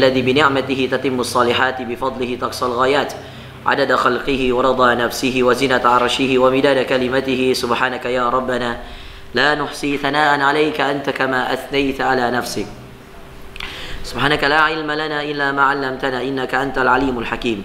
الذي بنعمته تتم الصالحات بفضله تقصى الغايات عدد خلقه ورضا نفسه وزنة عرشه ومداد كلمته سبحانك يا ربنا لا نحصي ثناء عليك أنت كما أثنيت على نفسك سبحانك لا علم لنا إلا ما علمتنا إنك أنت العليم الحكيم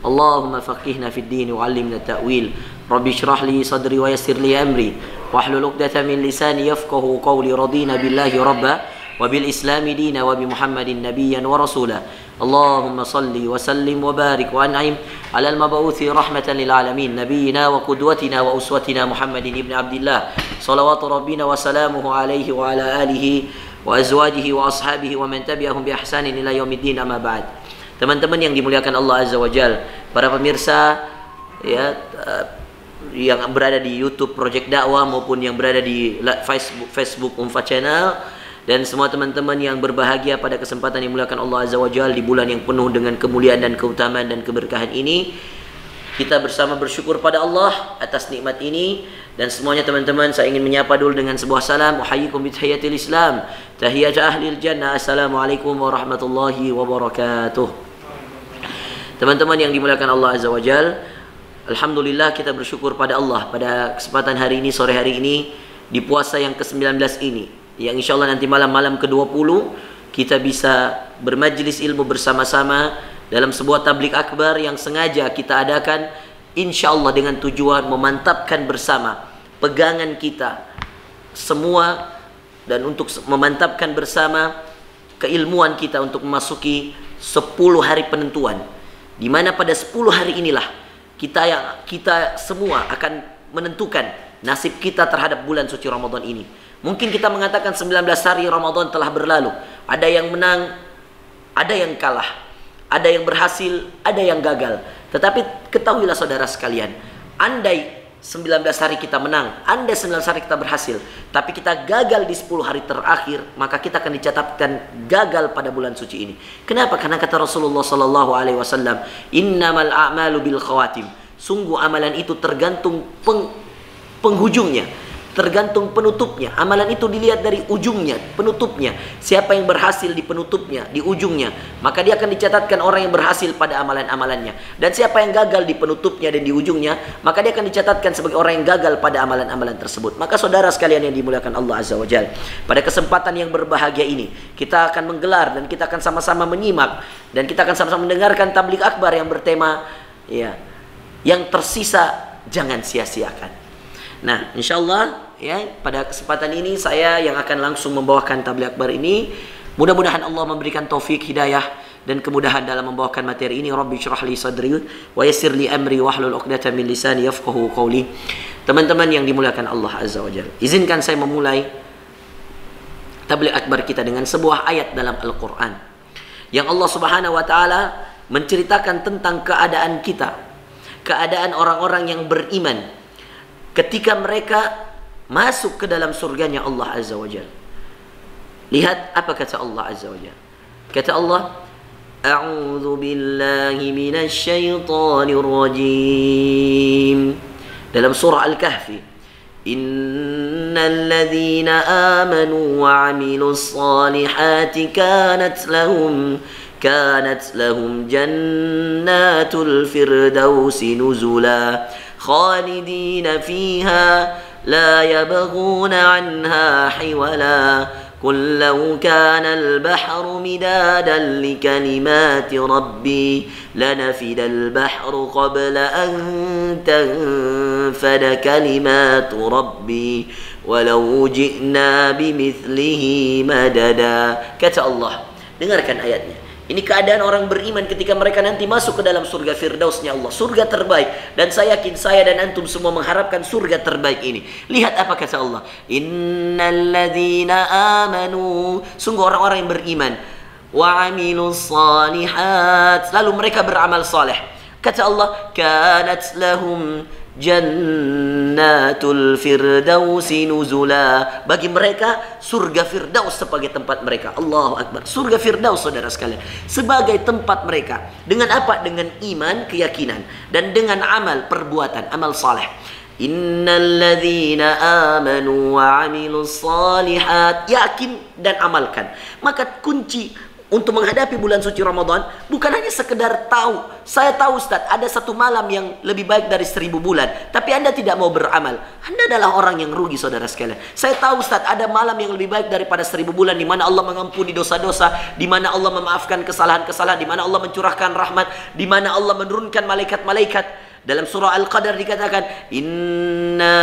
اللهم فقهنا في الدين وعلمنا التأويل ربي اشرح لي صدري ويسر لي أمري واحلل عقدة من لساني يفقه قولي رضينا بالله ربا وبالإسلام دينا وبمحمد نبيا ورسولا اللهم صل وسلم وبارك وأنعم على المبعوث رحمة للعالمين نبينا وقدوتنا وأسوتنا محمد بن عبد الله صلوات ربنا وسلامه عليه وعلى آله وأزواجه وأصحابه ومن تبعهم بإحسان إلى يوم الدين أما بعد. Teman-teman yang dimuliakan Allah Azza wa Jal, para pemirsa ya, yang berada di YouTube Project Dakwah maupun yang berada di Facebook Umfa Channel, dan semua teman-teman yang berbahagia pada kesempatan yang dimuliakan Allah Azza wa Jal di bulan yang penuh dengan kemuliaan dan keutamaan dan keberkahan ini, kita bersama bersyukur pada Allah atas nikmat ini. Dan semuanya teman-teman, saya ingin menyapa dulu dengan sebuah salam. Uhayyikum bitahiyatil Islam, tahiyat ahlil jannah. Assalamualaikum warahmatullahi wabarakatuh. Teman-teman yang dimuliakan Allah Azza wa Jal, alhamdulillah kita bersyukur pada Allah pada kesempatan hari ini, sore hari ini, di puasa yang ke-19 ini, yang insya Allah nanti malam ke-20 kita bisa bermajlis ilmu bersama-sama dalam sebuah tablik akbar yang sengaja kita adakan insya Allah dengan tujuan memantapkan bersama pegangan kita semua, dan untuk memantapkan bersama keilmuan kita untuk memasuki 10 hari penentuan, di mana pada 10 hari inilah kita semua akan menentukan nasib kita terhadap bulan suci Ramadan ini. Mungkin kita mengatakan 19 hari Ramadan telah berlalu, ada yang menang, ada yang kalah, ada yang berhasil, ada yang gagal. Tetapi ketahuilah saudara sekalian, andai 19 hari kita menang, andai 19 hari kita berhasil, tapi kita gagal di 10 hari terakhir, maka kita akan dicatatkan gagal pada bulan suci ini. Kenapa? Karena kata Rasulullah sallallahu alaihi wasallam, "Innamal a'malu bil khawatim." Sungguh amalan itu tergantung penghujungnya, tergantung penutupnya. Amalan itu dilihat dari ujungnya, penutupnya. Siapa yang berhasil di penutupnya, di ujungnya, maka dia akan dicatatkan orang yang berhasil pada amalan-amalannya. Dan siapa yang gagal di penutupnya dan di ujungnya, maka dia akan dicatatkan sebagai orang yang gagal pada amalan-amalan tersebut. Maka saudara sekalian yang dimuliakan Allah Azza wa Jalla, pada kesempatan yang berbahagia ini, kita akan menggelar dan kita akan sama-sama menyimak dan kita akan sama-sama mendengarkan tablik akbar yang bertema ya, yang tersisa jangan sia-siakan. Nah, insyaallah ya, pada kesempatan ini saya yang akan langsung membawakan tabligh akbar ini. Mudah-mudahan Allah memberikan taufik, hidayah dan kemudahan dalam membawakan materi ini. Rabbi syrah li sadri wa yassir li amri wahlul 'uqdatam min lisani yafqahu qawli. Teman-teman yang dimuliakan Allah Azza wa Jalla, izinkan saya memulai tabligh akbar kita dengan sebuah ayat dalam Al-Qur'an yang Allah Subhanahu wa taala menceritakan tentang keadaan kita, keadaan orang-orang yang beriman ketika mereka masuk ke dalam surganya Allah Azza wa Jalla. Lihat apa kata Allah Azza wa Jalla. Kata Allah, "A'udzu billahi minasy syaithanir rajim." Dalam surah Al-Kahfi, "Innal ladzina amanu wa 'amilus salihati kanat lahum jannatul firdausi nuzula khalidina fiha لا يبغون عنها حولا قل لو كان البحر مدادا لكلمات ربي لنفد البحر قبل أن تنفد كلمات ربي ولو جئنا بمثله مددا." Kata Allah, dengarkan ayatnya. Ini keadaan orang beriman ketika mereka nanti masuk ke dalam surga Firdausnya Allah, surga terbaik. Dan saya yakin saya dan antum semua mengharapkan surga terbaik ini. Lihat apa kata Allah, "Innal ladzina amanu." Sungguh orang-orang yang beriman, wa 'amilus shalihat, lalu mereka beramal saleh. Kata Allah, kanat lahum Jannatul Firdausi nuzula. Bagi mereka surga Firdaus sebagai tempat mereka. Allahu Akbar. Surga Firdaus saudara sekalian sebagai tempat mereka. Dengan apa? Dengan iman, keyakinan, dan dengan amal, perbuatan, amal saleh. Innal ladzina amanu wa 'amilus shalihat. Yakin dan amalkan. Maka kunci untuk menghadapi bulan suci Ramadan bukan hanya sekedar tahu. Saya tahu Ustaz, ada satu malam yang lebih baik dari 1000 bulan, tapi Anda tidak mau beramal. Anda adalah orang yang rugi, saudara sekalian. Saya tahu Ustaz, ada malam yang lebih baik daripada 1000 bulan, di mana Allah mengampuni dosa-dosa, di mana Allah memaafkan kesalahan-kesalahan, di mana Allah mencurahkan rahmat, di mana Allah menurunkan malaikat-malaikat. Dalam surah Al-Qadar dikatakan, Inna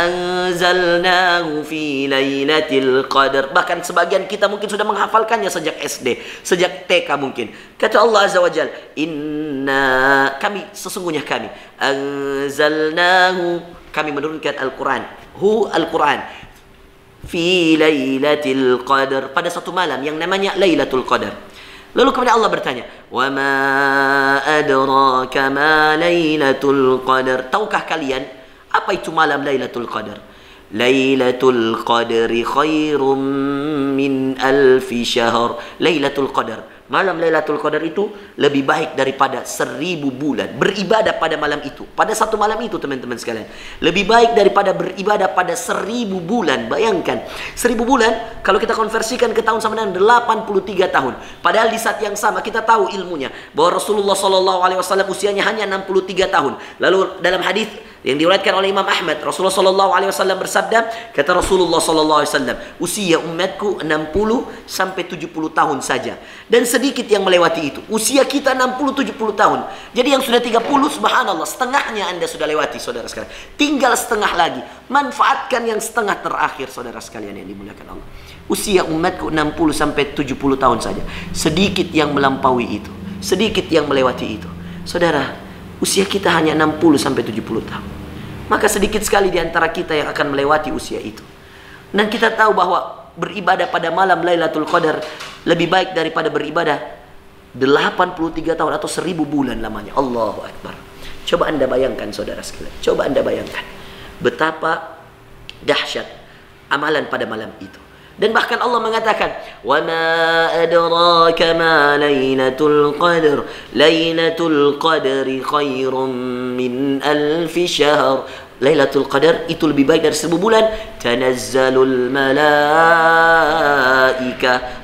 anzalnahu fi lailatul qadar. Bahkan sebagian kita mungkin sudah menghafalkannya sejak SD, sejak TK mungkin. Kata Allah Azza wa Jal, Inna, sesungguhnya kami, anzalnahu, kami menurunkan Al-Quran, Al-Quran, fi lailatul qadar, pada satu malam yang namanya Lailatul Qadar. Lalu kemudian Allah bertanya, "Wa ma adraka ma Lailatul Qadar?" Tahukah kalian apa itu malam Lailatul Qadar? Lailatul Qadri khairum min alfi syahr. Lailatul Qadar, malam Lailatul Qadar itu lebih baik daripada 1000 bulan. Beribadah pada malam itu, pada satu malam itu teman-teman sekalian, lebih baik daripada beribadah pada 1000 bulan. Bayangkan 1000 bulan kalau kita konversikan ke tahun sama dengan 83 tahun. Padahal di saat yang sama kita tahu ilmunya bahwa Rasulullah SAW usianya hanya 63 tahun. Lalu dalam hadis yang diriwayatkan oleh Imam Ahmad, Rasulullah SAW bersabda, kata Rasulullah SAW, usia umatku 60 sampai 70 tahun saja, dan sedikit yang melewati itu. Usia kita 60-70 tahun. Jadi yang sudah 30, subhanallah, setengahnya Anda sudah lewati, saudara sekalian. Tinggal setengah lagi. Manfaatkan yang setengah terakhir, saudara sekalian yang dimuliakan Allah. Usia umatku 60 sampai 70 tahun saja. Sedikit yang melampaui itu, sedikit yang melewati itu. Saudara, usia kita hanya 60 sampai 70 tahun. Maka sedikit sekali di antara kita yang akan melewati usia itu. Dan kita tahu bahwa beribadah pada malam Lailatul Qadar lebih baik daripada beribadah 83 tahun atau 1000 bulan lamanya. Allahu Akbar. Coba Anda bayangkan, saudara sekalian. Coba Anda bayangkan betapa dahsyat amalan pada malam itu. Dan bahkan Allah mengatakan, "Wa ma adraka ma Lailatul Qadar? Lailatul Qadri khairum min alfi syahr." Lailatul Qadar itu lebih baik dari 1000 bulan. Tanazzalul malaika.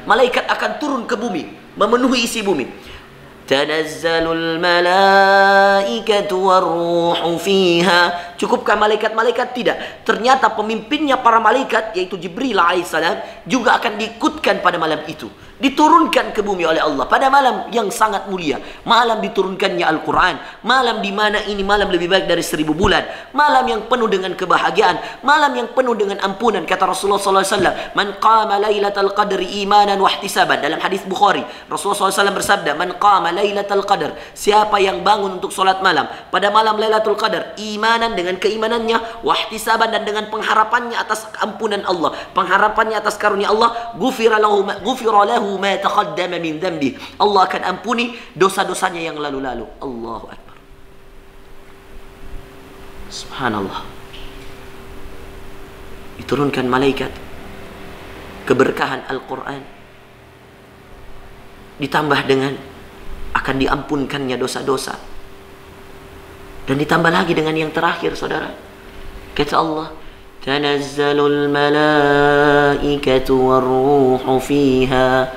Malaikat akan turun ke bumi, memenuhi isi bumi. Tanazzalul malaikatu warruhu fiha. Cukupkah malaikat-malaikat? Tidak. Ternyata pemimpinnya para malaikat, yaitu Jibril alaihissalam, juga akan diikutkan pada malam itu. Diturunkan ke bumi oleh Allah pada malam yang sangat mulia. Malam diturunkannya Al-Quran. Malam di mana ini malam lebih baik dari 1000 bulan. Malam yang penuh dengan kebahagiaan. Malam yang penuh dengan ampunan. Kata Rasulullah SAW, "Man qama lailatal qadri imanan wahtisaban." Dalam hadis Bukhari, Rasulullah SAW bersabda, "Man qama lailatal qadr." Siapa yang bangun untuk solat malam pada malam Lailatul Qadar, imanan, dengan keimanannya, wahtisaban, dan dengan pengharapannya atas ampunan Allah, pengharapannya atas karunia Allah, ghufira lahu ma taqaddama min dhanbi. Allah akan ampuni dosa-dosanya yang lalu-lalu. Allahu Akbar. Subhanallah. Diturunkan malaikat, keberkahan Al-Quran, ditambah dengan akan diampunkannya dosa-dosa, dan ditambah lagi dengan yang terakhir, saudara. Kata Allah, "Tanazzalul malaikatu warruhu fiha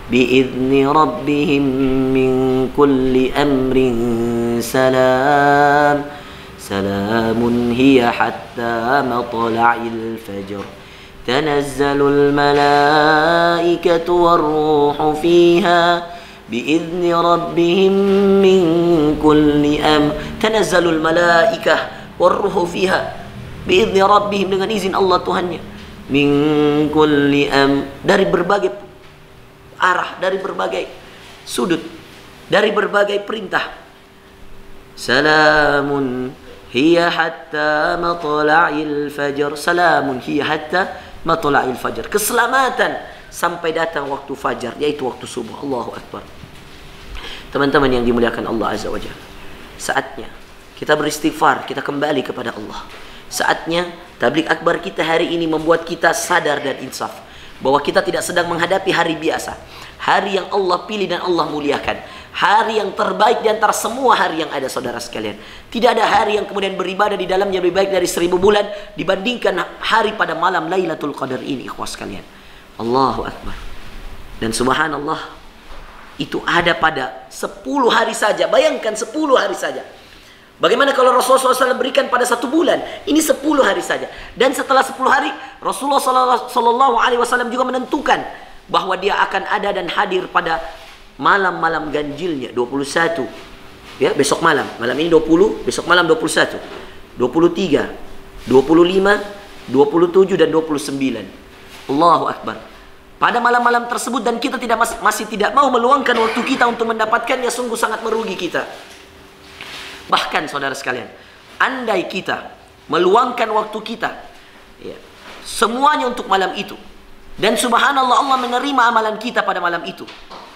biizni rabbihim min kulli amrin salam. Salamun hiya hatta matla'il fajr. Tanazzalul malaikatu warruhu fiha biizni rabbihim min kulli Tanazzalul malaikah warruhu fiha biizni rabbihim, dengan izin Allah Tuhannya, min kulli dari berbagai arah, dari berbagai sudut, dari berbagai perintah. Salamun hiya hatta matla'il fajr. Salamun hiya hatta matla'il fajr. Keselamatan sampai datang waktu fajar, yaitu waktu subuh. Allahu Akbar. Teman-teman yang dimuliakan Allah Azza wa Jalla, saatnya kita beristighfar, kita kembali kepada Allah. Saatnya tabligh akbar kita hari ini membuat kita sadar dan insaf bahwa kita tidak sedang menghadapi hari biasa, hari yang Allah pilih dan Allah muliakan, hari yang terbaik di antara semua hari yang ada, saudara sekalian. Tidak ada hari yang kemudian beribadah di dalamnya lebih baik dari 1000 bulan dibandingkan hari pada malam Lailatul Qadar ini, ikhwas sekalian. Allahu Akbar. Dan subhanallah, itu ada pada 10 hari saja. Bayangkan 10 hari saja. Bagaimana kalau Rasulullah SAW berikan pada 1 bulan? Ini 10 hari saja. Dan setelah 10 hari, Rasulullah SAW juga menentukan bahwa dia akan ada dan hadir pada malam-malam ganjilnya, 21. Ya, besok malam. Malam ini 20, besok malam 21. 23, 25, 27 dan 29. Allahu Akbar. Pada malam-malam tersebut, dan kita masih tidak mau meluangkan waktu kita untuk mendapatkannya, sungguh sangat merugi kita. Bahkan saudara sekalian, andai kita meluangkan waktu kita, ya, semuanya untuk malam itu, dan subhanallah Allah menerima amalan kita pada malam itu,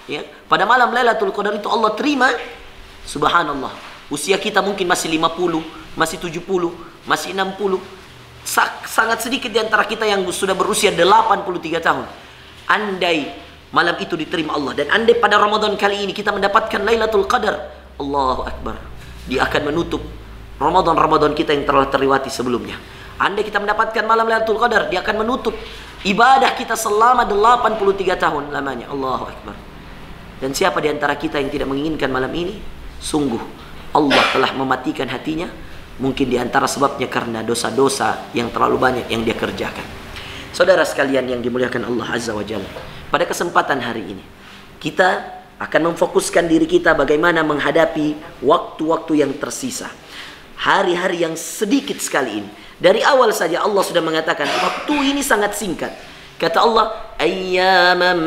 ya, pada malam Lailatul Qadar itu Allah terima, subhanallah. Usia kita mungkin masih 50, masih 70, masih 60, sangat sedikit di antara kita yang sudah berusia 83 tahun. Andai malam itu diterima Allah, dan andai pada Ramadan kali ini kita mendapatkan Lailatul Qadar, Allahu Akbar, dia akan menutup Ramadan kita yang telah terlewati sebelumnya. Andai kita mendapatkan malam Lailatul Qadar, dia akan menutup ibadah kita selama 83 tahun lamanya. Allahu Akbar. Dan siapa di antara kita yang tidak menginginkan malam ini? Sungguh Allah telah mematikan hatinya. Mungkin di antara sebabnya karena dosa-dosa yang terlalu banyak yang dia kerjakan. Saudara sekalian yang dimuliakan Allah Azza wa Jalla, pada kesempatan hari ini kita akan memfokuskan diri kita bagaimana menghadapi waktu-waktu yang tersisa. Hari-hari yang sedikit sekali ini. Dari awal saja Allah sudah mengatakan waktu ini sangat singkat. Kata Allah, ayyaman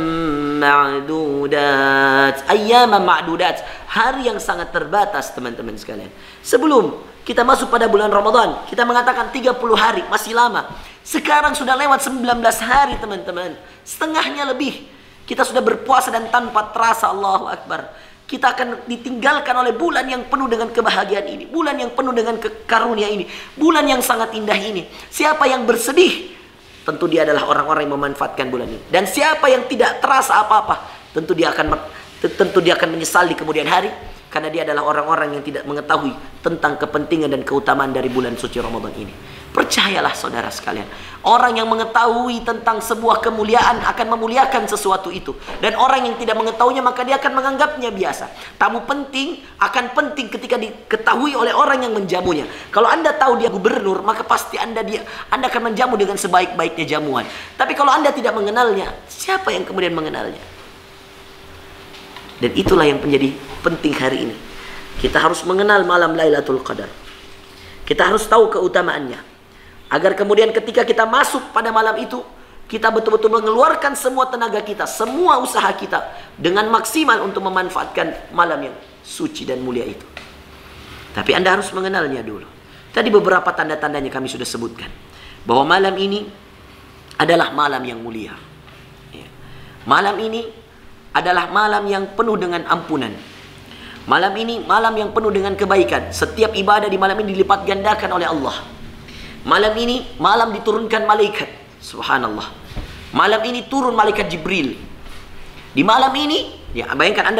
ma'dudat. Ayyaman ma'dudat. Hari yang sangat terbatas, teman-teman sekalian. Sebelum kita masuk pada bulan Ramadan, kita mengatakan 30 hari, masih lama. Sekarang sudah lewat 19 hari, teman-teman. Setengahnya lebih. Kita sudah berpuasa dan tanpa terasa, Allahu Akbar, kita akan ditinggalkan oleh bulan yang penuh dengan kebahagiaan ini, bulan yang penuh dengan karunia ini, bulan yang sangat indah ini. Siapa yang bersedih? Tentu dia adalah orang-orang yang memanfaatkan bulan ini. Dan siapa yang tidak terasa apa-apa? Tentu dia akan menyesal di kemudian hari, karena dia adalah orang-orang yang tidak mengetahui tentang kepentingan dan keutamaan dari bulan suci Ramadan ini. Percayalah saudara sekalian, orang yang mengetahui tentang sebuah kemuliaan akan memuliakan sesuatu itu, dan orang yang tidak mengetahuinya maka dia akan menganggapnya biasa. Tamu penting akan penting ketika diketahui oleh orang yang menjamunya. Kalau Anda tahu dia gubernur, maka pasti Anda akan menjamu dengan sebaik-baiknya jamuan. Tapi kalau Anda tidak mengenalnya, siapa yang kemudian mengenalnya? Dan itulah yang menjadi penting hari ini. Kita harus mengenal malam Lailatul Qadar. Kita harus tahu keutamaannya, agar kemudian ketika kita masuk pada malam itu, kita betul-betul mengeluarkan semua tenaga kita, semua usaha kita dengan maksimal untuk memanfaatkan malam yang suci dan mulia itu. Tapi Anda harus mengenalnya dulu. Tadi beberapa tanda-tandanya kami sudah sebutkan, bahwa malam ini adalah malam yang mulia. Malam ini adalah malam yang penuh dengan ampunan. Malam ini malam yang penuh dengan kebaikan. Setiap ibadah di malam ini dilipat gandakan oleh Allah. Malam ini malam diturunkan malaikat. Subhanallah. Malam ini turun malaikat Jibril. Di malam ini, ya bayangkan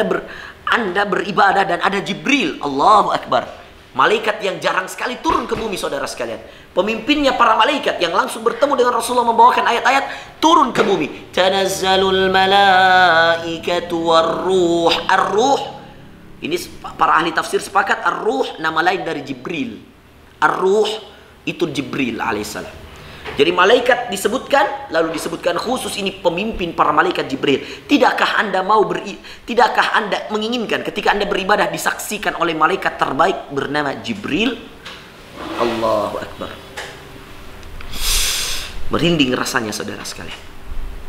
Anda beribadah dan ada Jibril. Allahu Akbar. Malaikat yang jarang sekali turun ke bumi, saudara sekalian. Pemimpinnya para malaikat yang langsung bertemu dengan Rasulullah membawakan ayat-ayat, turun ke bumi. Tanazzalul malaikatu warruh. Ar-ruh, ini para ahli tafsir sepakat, ar-ruh nama lain dari Jibril. Ar-ruh itu Jibril alaihissalam. Jadi malaikat disebutkan, lalu disebutkan khusus ini pemimpin para malaikat Jibril. Tidakkah Anda menginginkan ketika Anda beribadah disaksikan oleh malaikat terbaik bernama Jibril? Allahu Akbar. Merinding rasanya saudara sekalian,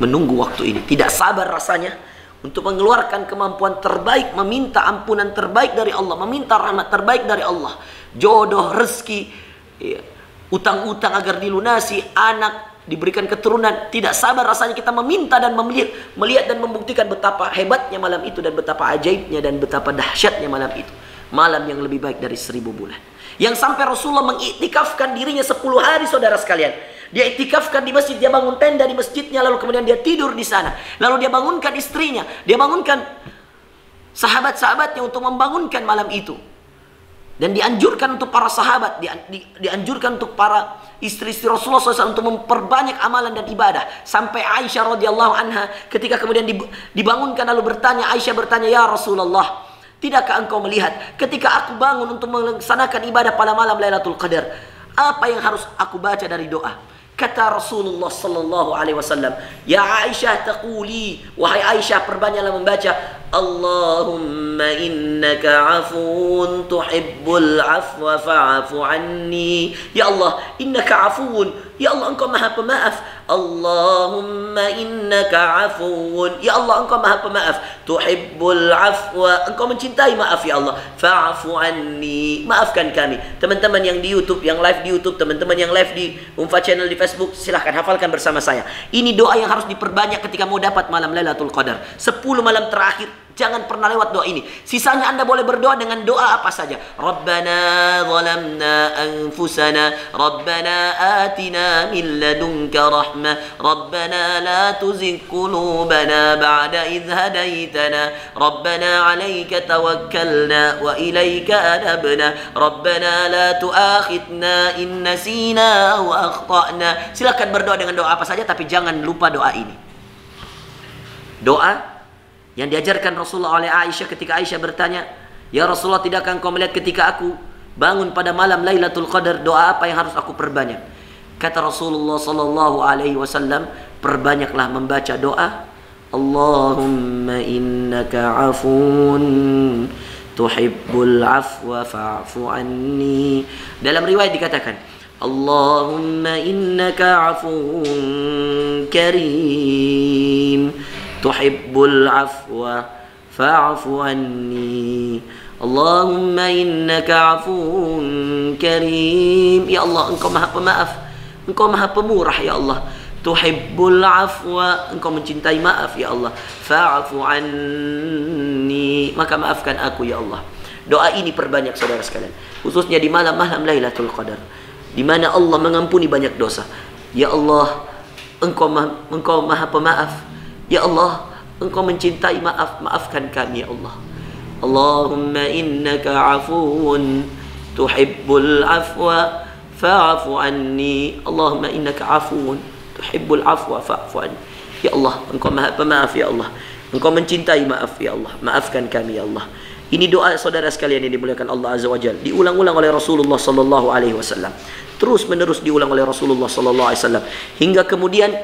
menunggu waktu ini. Tidak sabar rasanya untuk mengeluarkan kemampuan terbaik, meminta ampunan terbaik dari Allah, meminta rahmat terbaik dari Allah, jodoh, rezeki, ya, utang-utang agar dilunasi, anak diberikan keturunan. Tidak sabar rasanya kita meminta dan melihat dan membuktikan betapa hebatnya malam itu, dan betapa ajaibnya dan betapa dahsyatnya malam itu. Malam yang lebih baik dari 1000 bulan. Yang sampai Rasulullah mengiktikafkan dirinya 10 hari, saudara sekalian. Dia iktikafkan di masjid, dia bangun tenda di masjidnya, lalu kemudian dia tidur di sana. Lalu dia bangunkan istrinya, dia bangunkan sahabat-sahabatnya untuk membangunkan malam itu. Dan dianjurkan untuk para sahabat, dianjurkan untuk para istri-istri Rasulullah SAW untuk memperbanyak amalan dan ibadah. Sampai Aisyah radhiyallahu anha ketika kemudian dibangunkan lalu bertanya, Aisyah bertanya, "Ya Rasulullah, tidakkah engkau melihat ketika aku bangun untuk melaksanakan ibadah pada malam Lailatul Qadar, apa yang harus aku baca dari doa?" Kata Rasulullah sallallahu alaihi wasallam, "Ya Aisyah, taquli, wahai Aisyah, perbanyaklah membaca, Allahumma innaka afuun tuhibbul afwa fa'fu anni." Ya Allah, innaka afuun, ya Allah engkau maha pemaaf. Allahumma innaka afuun, ya Allah engkau maha pemaaf. Tuhibbul afwa, engkau mencintai maaf ya Allah. Fa'fu anni, maafkan kami. Teman-teman yang di YouTube, yang live di YouTube, teman-teman yang live di Umfa Channel di Facebook, silahkan hafalkan bersama saya. Ini doa yang harus diperbanyak ketika mau dapat malam Lailatul Qadar. 10 malam terakhir, jangan pernah lewat doa ini. Sisanya Anda boleh berdoa dengan doa apa saja. Rabbana zalamna anfusana, Rabbana atina min ladunka rahmah, Rabbana la tuzigh qulubana ba'da idh hadaitana, Rabbana 'alaika tawakkalna wa ilaika anabna, Rabbana la tu'akhidna in nasina wa akhtana. Silakan berdoa dengan doa apa saja, tapi jangan lupa doa ini. Doa yang diajarkan Rasulullah oleh Aisyah ketika Aisyah bertanya, "Ya Rasulullah, tidakkah engkau melihat ketika aku bangun pada malam Lailatul Qadar, doa apa yang harus aku perbanyak?" Kata Rasulullah sallallahu alaihi wasallam, perbanyaklah membaca doa, Allahumma innaka afun tuhibbul afwa fa'fu anni. Dalam riwayat dikatakan, Allahumma innaka afun karim tuhibbul afwa fa'fu anni. Allahumma innaka afuun karim. Ya Allah, engkau maha pemaaf, engkau maha pemurah ya Allah. Tuhibbul afwa, engkau mencintai maaf ya Allah. Fa'fu anni, maka maafkan aku ya Allah. Doa ini perbanyak saudara sekalian, khususnya di malam-malam Lailatul Qadar, di mana Allah mengampuni banyak dosa. Ya Allah, engkau maha pemaaf. Ya Allah, engkau mencintai maaf, maafkan kami ya Allah. Allahumma innaka afuun tuhibbul afwa fa'fu anni. Allahumma innaka afuun tuhibbul afwa fa'fu anni. Ya Allah, engkau maha pemaaf ya Allah. Engkau mencintai maaf ya Allah, maafkan kami ya Allah. Ini doa saudara sekalian yang dimuliakan Allah Azza wa Jalla, diulang-ulang oleh Rasulullah sallallahu alaihi wasallam. Terus menerus diulang oleh Rasulullah sallallahu alaihi wasallam hingga kemudian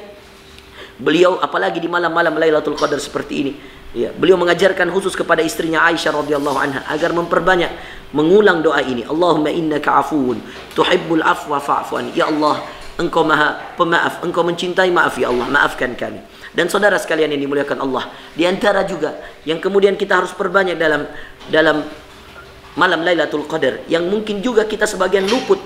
beliau, apalagi di malam-malam Lailatul Qadar seperti ini, ya, beliau mengajarkan khusus kepada istrinya Aisyah radhiyallahu anha agar memperbanyak mengulang doa ini. Allahumma innaka afuun tuhibbul afwa fa'fu anni. Ya Allah, engkau maha pemaaf, engkau mencintai maaf ya Allah, maafkan kami. Dan saudara sekalian yang dimuliakan Allah, di antara juga yang kemudian kita harus perbanyak dalam malam Lailatul Qadar, yang mungkin juga kita sebagian luput,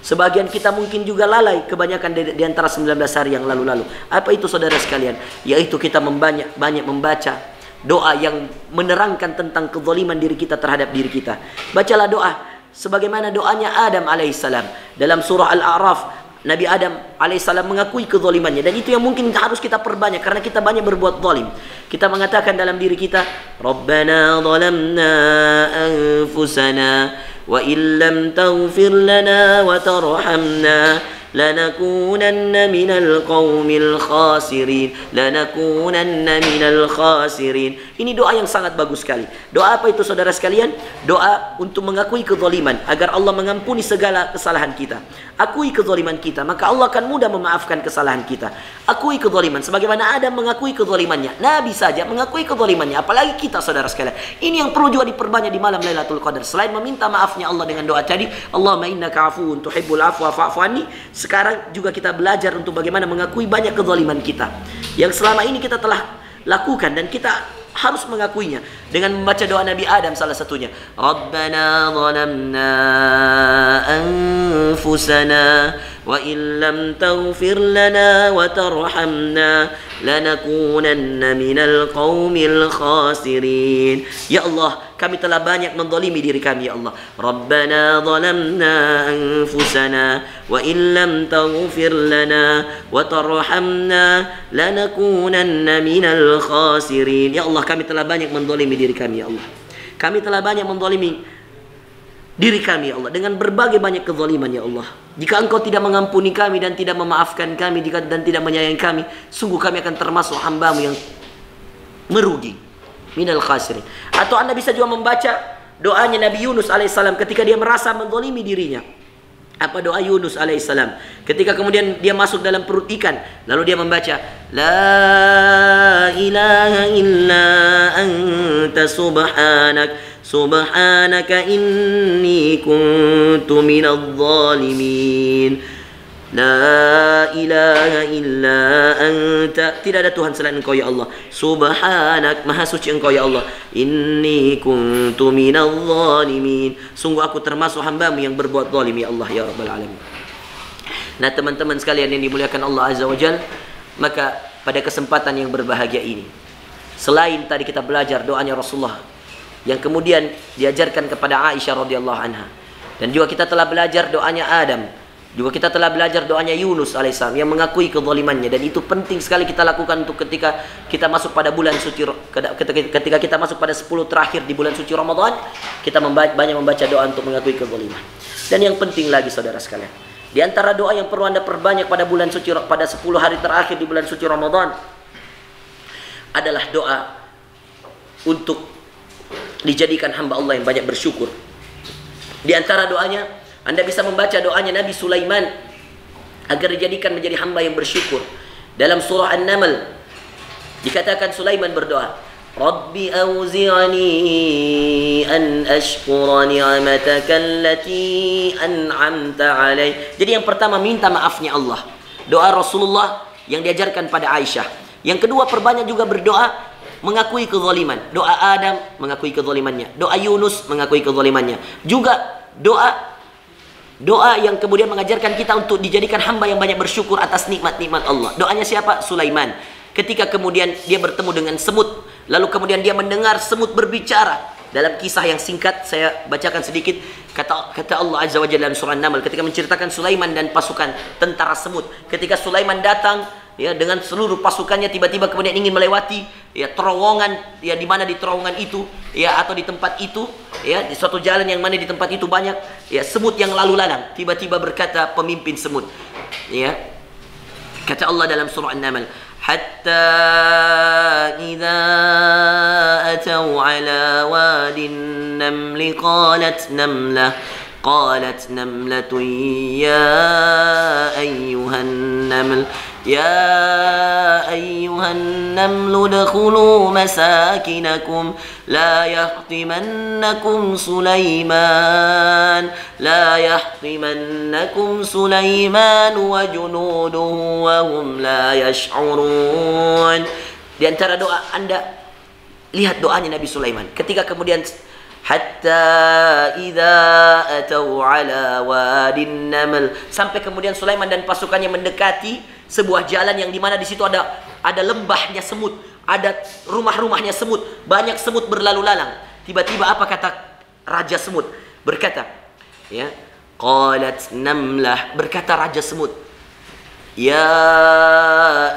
sebagian kita mungkin juga lalai kebanyakan di antara 19 hari yang lalu-lalu. Apa itu saudara sekalian? Yaitu kita banyak membaca doa yang menerangkan tentang kezaliman diri kita terhadap diri kita. Bacalah doa sebagaimana doanya Adam alaihissalam. Dalam surah Al-A'raf, Nabi Adam alaihissalam mengakui kezalimannya, dan itu yang mungkin harus kita perbanyak karena kita banyak berbuat zalim. Kita mengatakan dalam diri kita, Rabbana zalamna anfusana wa illam taghfir lana wa tarhamna lanakunanna minal qaumil khasirin, lanakunanna minal khasirin. Ini doa yang sangat bagus sekali. Doa apa itu saudara sekalian? Doa untuk mengakui kezaliman agar Allah mengampuni segala kesalahan kita. Akui kezaliman kita, maka Allah akan mudah memaafkan kesalahan kita. Akui kezaliman sebagaimana Adam mengakui kezalimannya. Nabi saja mengakui kezalimannya, apalagi kita saudara sekalian. Ini yang perlu juga diperbanyak di malam Lailatul Qadar. Selain meminta maafnya Allah dengan doa tadi, Allahumma innaka afuun tuhibbul afwa fa'fu anni, sekarang juga kita belajar untuk bagaimana mengakui banyak kezaliman kita yang selama ini kita telah lakukan, dan kita harus mengakuinya dengan membaca doa Nabi Adam salah satunya. Rabbana zalamna anfusana wa illam taghfir lana wa tarhamna lanakunanna minal qaumil khasirin. Ya Allah, kami telah banyak menzalimi diri kami ya Allah. Rabbana zalamna anfusana wa illam taghfir lana wa tarhamna lanakunanna minal khasirin. Ya Allah, kami telah banyak menzalimi diri kami ya Allah. Kami telah banyak menzalimi diri kami ya Allah dengan berbagai banyak kezaliman ya Allah. Jika Engkau tidak mengampuni kami dan tidak memaafkan kami dan tidak menyayangi kami, sungguh kami akan termasuk hamba-Mu yang merugi, minal khasirin. Atau Anda bisa juga membaca doanya Nabi Yunus alaihissalam ketika dia merasa menzalimi dirinya. Apa doa Yunus alaihissalam ketika kemudian dia masuk dalam perut ikan, lalu dia membaca la ilaha illa anta subhanaka inni kuntu minadh dhalimin. La ilaha illa anta, tidak ada Tuhan selain Engkau ya Allah. Subhanak, maha suci Engkau ya Allah. Inni kuntu minadh dhalimin, sungguh aku termasuk hamba-Mu yang berbuat zalim ya Allah ya Rabbal alamin. Nah teman-teman sekalian yang dimuliakan Allah Azza wa Jalla, maka pada kesempatan yang berbahagia ini, selain tadi kita belajar doanya Rasulullah yang kemudian diajarkan kepada Aisyah radhiyallahu anha, dan juga kita telah belajar doanya Adam, juga kita telah belajar doanya Yunus alaihissalam yang mengakui kezalimannya, dan itu penting sekali kita lakukan untuk ketika kita masuk pada bulan suci, ketika kita masuk pada 10 terakhir di bulan suci Ramadan, kita banyak membaca doa untuk mengakui kezaliman. Dan yang penting lagi saudara sekalian, di antara doa yang perlu Anda perbanyak pada bulan suci, pada 10 hari terakhir di bulan suci Ramadan, adalah doa untuk dijadikan hamba Allah yang banyak bersyukur. Di antara doanya, Anda bisa membaca doanya Nabi Sulaiman agar dijadikan menjadi hamba yang bersyukur. Dalam surah An-Naml dikatakan Sulaiman berdoa, Rabbi auzi'ani an ashkura ni'mataka allati an'amta alai. Jadi yang pertama minta maafnya Allah. Doa Rasulullah yang diajarkan pada Aisyah. Yang kedua perbanyak juga berdoa mengakui kezaliman. Doa Adam mengakui kezalimannya. Doa Yunus mengakui kezalimannya. Juga doa yang kemudian mengajarkan kita untuk dijadikan hamba yang banyak bersyukur atas nikmat-nikmat Allah. Doanya siapa? Sulaiman. Ketika kemudian dia bertemu dengan semut, lalu kemudian dia mendengar semut berbicara. Dalam kisah yang singkat, saya bacakan sedikit. Kata Allah Azza wa Jalla dalam surah An-Naml ketika menceritakan Sulaiman dan pasukan tentara semut. Ketika Sulaiman datang ya dengan seluruh pasukannya, tiba-tiba kemudian ingin melewati ya terowongan, ya di mana di terowongan itu ya atau di tempat itu ya di suatu jalan yang mana di tempat itu banyak ya semut yang lalu lalang. Tiba-tiba berkata pemimpin semut, ya kata Allah dalam surah An-Naml, hatta idza atau ala wadin namli qalat namlatun ya ayyuhan naml يا أيها النمل ادخلوا مساكنكم لا يحطمنكم سليمان وجنوده وهم لا يشعرون. Di antara doa Anda, lihat doanya Nabi Sulaiman ketika kemudian hatta idza atau ala wadin naml, sampai kemudian Sulaiman dan pasukannya mendekati sebuah jalan yang dimana di situ ada lembahnya semut, ada rumah-rumahnya semut, banyak semut berlalu lalang. Tiba-tiba apa kata raja semut? Berkata, ya, qalat namlah, berkata raja semut, ya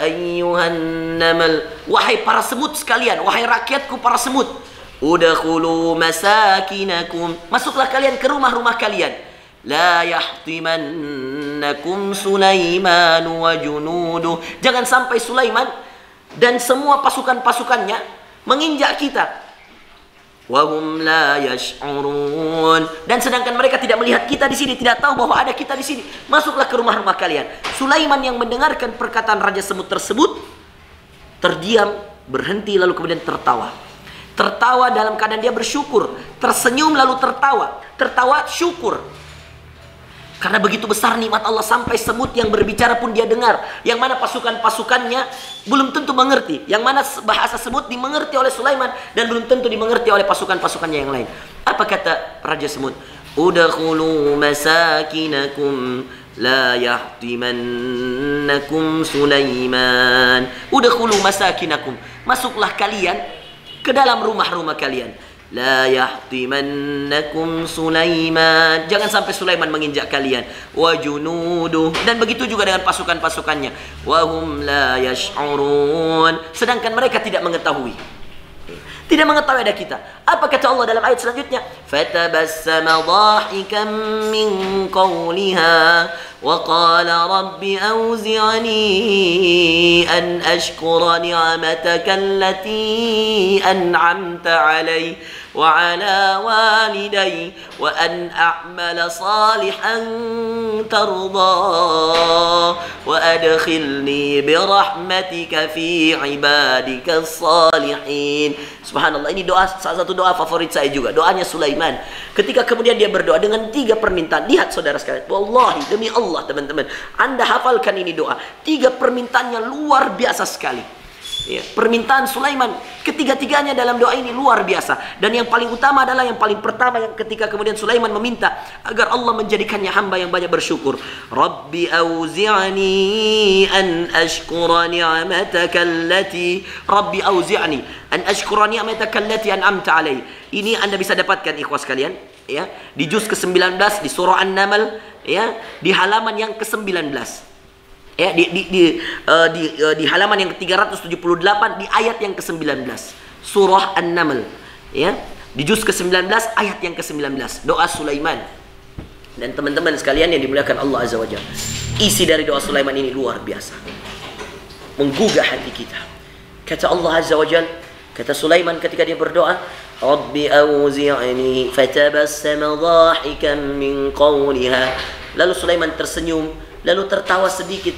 ayyuhan naml, wahai para semut sekalian, wahai rakyatku para semut, udkhulu masakinakum, masuklah kalian ke rumah-rumah kalian. La yahtimannakum Sulaiman wa junuduh, jangan sampai Sulaiman dan semua pasukan-pasukannya menginjak kita. Wa hum la yash'urun, dan sedangkan mereka tidak melihat kita di sini, tidak tahu bahwa ada kita di sini. Masuklah ke rumah-rumah kalian. Sulaiman yang mendengarkan perkataan raja semut tersebut terdiam, berhenti, lalu kemudian tertawa. Tertawa dalam keadaan dia bersyukur, tersenyum lalu tertawa syukur. Karena begitu besar nikmat Allah sampai semut yang berbicara pun dia dengar. Yang mana pasukan-pasukannya belum tentu mengerti. Yang mana bahasa semut dimengerti oleh Sulaiman dan belum tentu dimengerti oleh pasukan-pasukannya yang lain. Apa kata raja semut? Udkhulu masakinakum la yahtimannakum Sulaiman. Udkhulu masakinakum, masuklah kalian ke dalam rumah-rumah kalian. La yahtimannakum Sulaiman, jangan sampai Sulaiman menginjak kalian. Wa junuduh, dan begitu juga dengan pasukan-pasukannya. Wa hum la yash'urun, sedangkan mereka tidak mengetahui. Tidak mengetahui ada kita. Apa kata Allah dalam ayat selanjutnya? Fatabassama dhahikan min qawliha wa qala rabbi awzi'ni an ashkura ni'mataka allati an'amta 'alayya wa 'ala walidayya wa an a'mala salihan tardah wa adkhilni bi rahmatika fi 'ibadika as-salihin. Subhanallah, ini doa, salah satu doa favorit saya juga. Doanya Sulaiman. Ketika kemudian dia berdoa dengan 3 permintaan. Lihat saudara sekalian. Wallahi, demi Allah teman-teman. Anda hafalkan ini doa. 3 permintaannya luar biasa sekali. Ya, permintaan Sulaiman ketiga-tiganya dalam doa ini luar biasa. Dan yang paling utama adalah yang paling pertama yang ketika kemudian Sulaiman meminta agar Allah menjadikannya hamba yang banyak bersyukur. Rabbi auzi'ni an ashkura ni'mataka allati Rabbi auzi'ni an ashkura ni'mataka allati an'amta 'alayya. Ini Anda bisa dapatkan ikhwas sekalian, ya, di juz ke-19 di surah An-Naml, ya, di halaman yang ke-19. Ya, di halaman yang ke-378 di ayat yang ke-19 surah An-Naml, ya, di juz ke-19 ayat yang ke-19, doa Sulaiman. Dan teman-teman sekalian yang dimuliakan Allah Azza wa Jalla, isi dari doa Sulaiman ini luar biasa, menggugah hati kita. Kata Allah Azza wa Jalla, kata Sulaiman ketika dia berdoa, Rabbi auzi'ni fatabassama dhahikan min qawliha. Lalu Sulaiman tersenyum, lalu tertawa sedikit,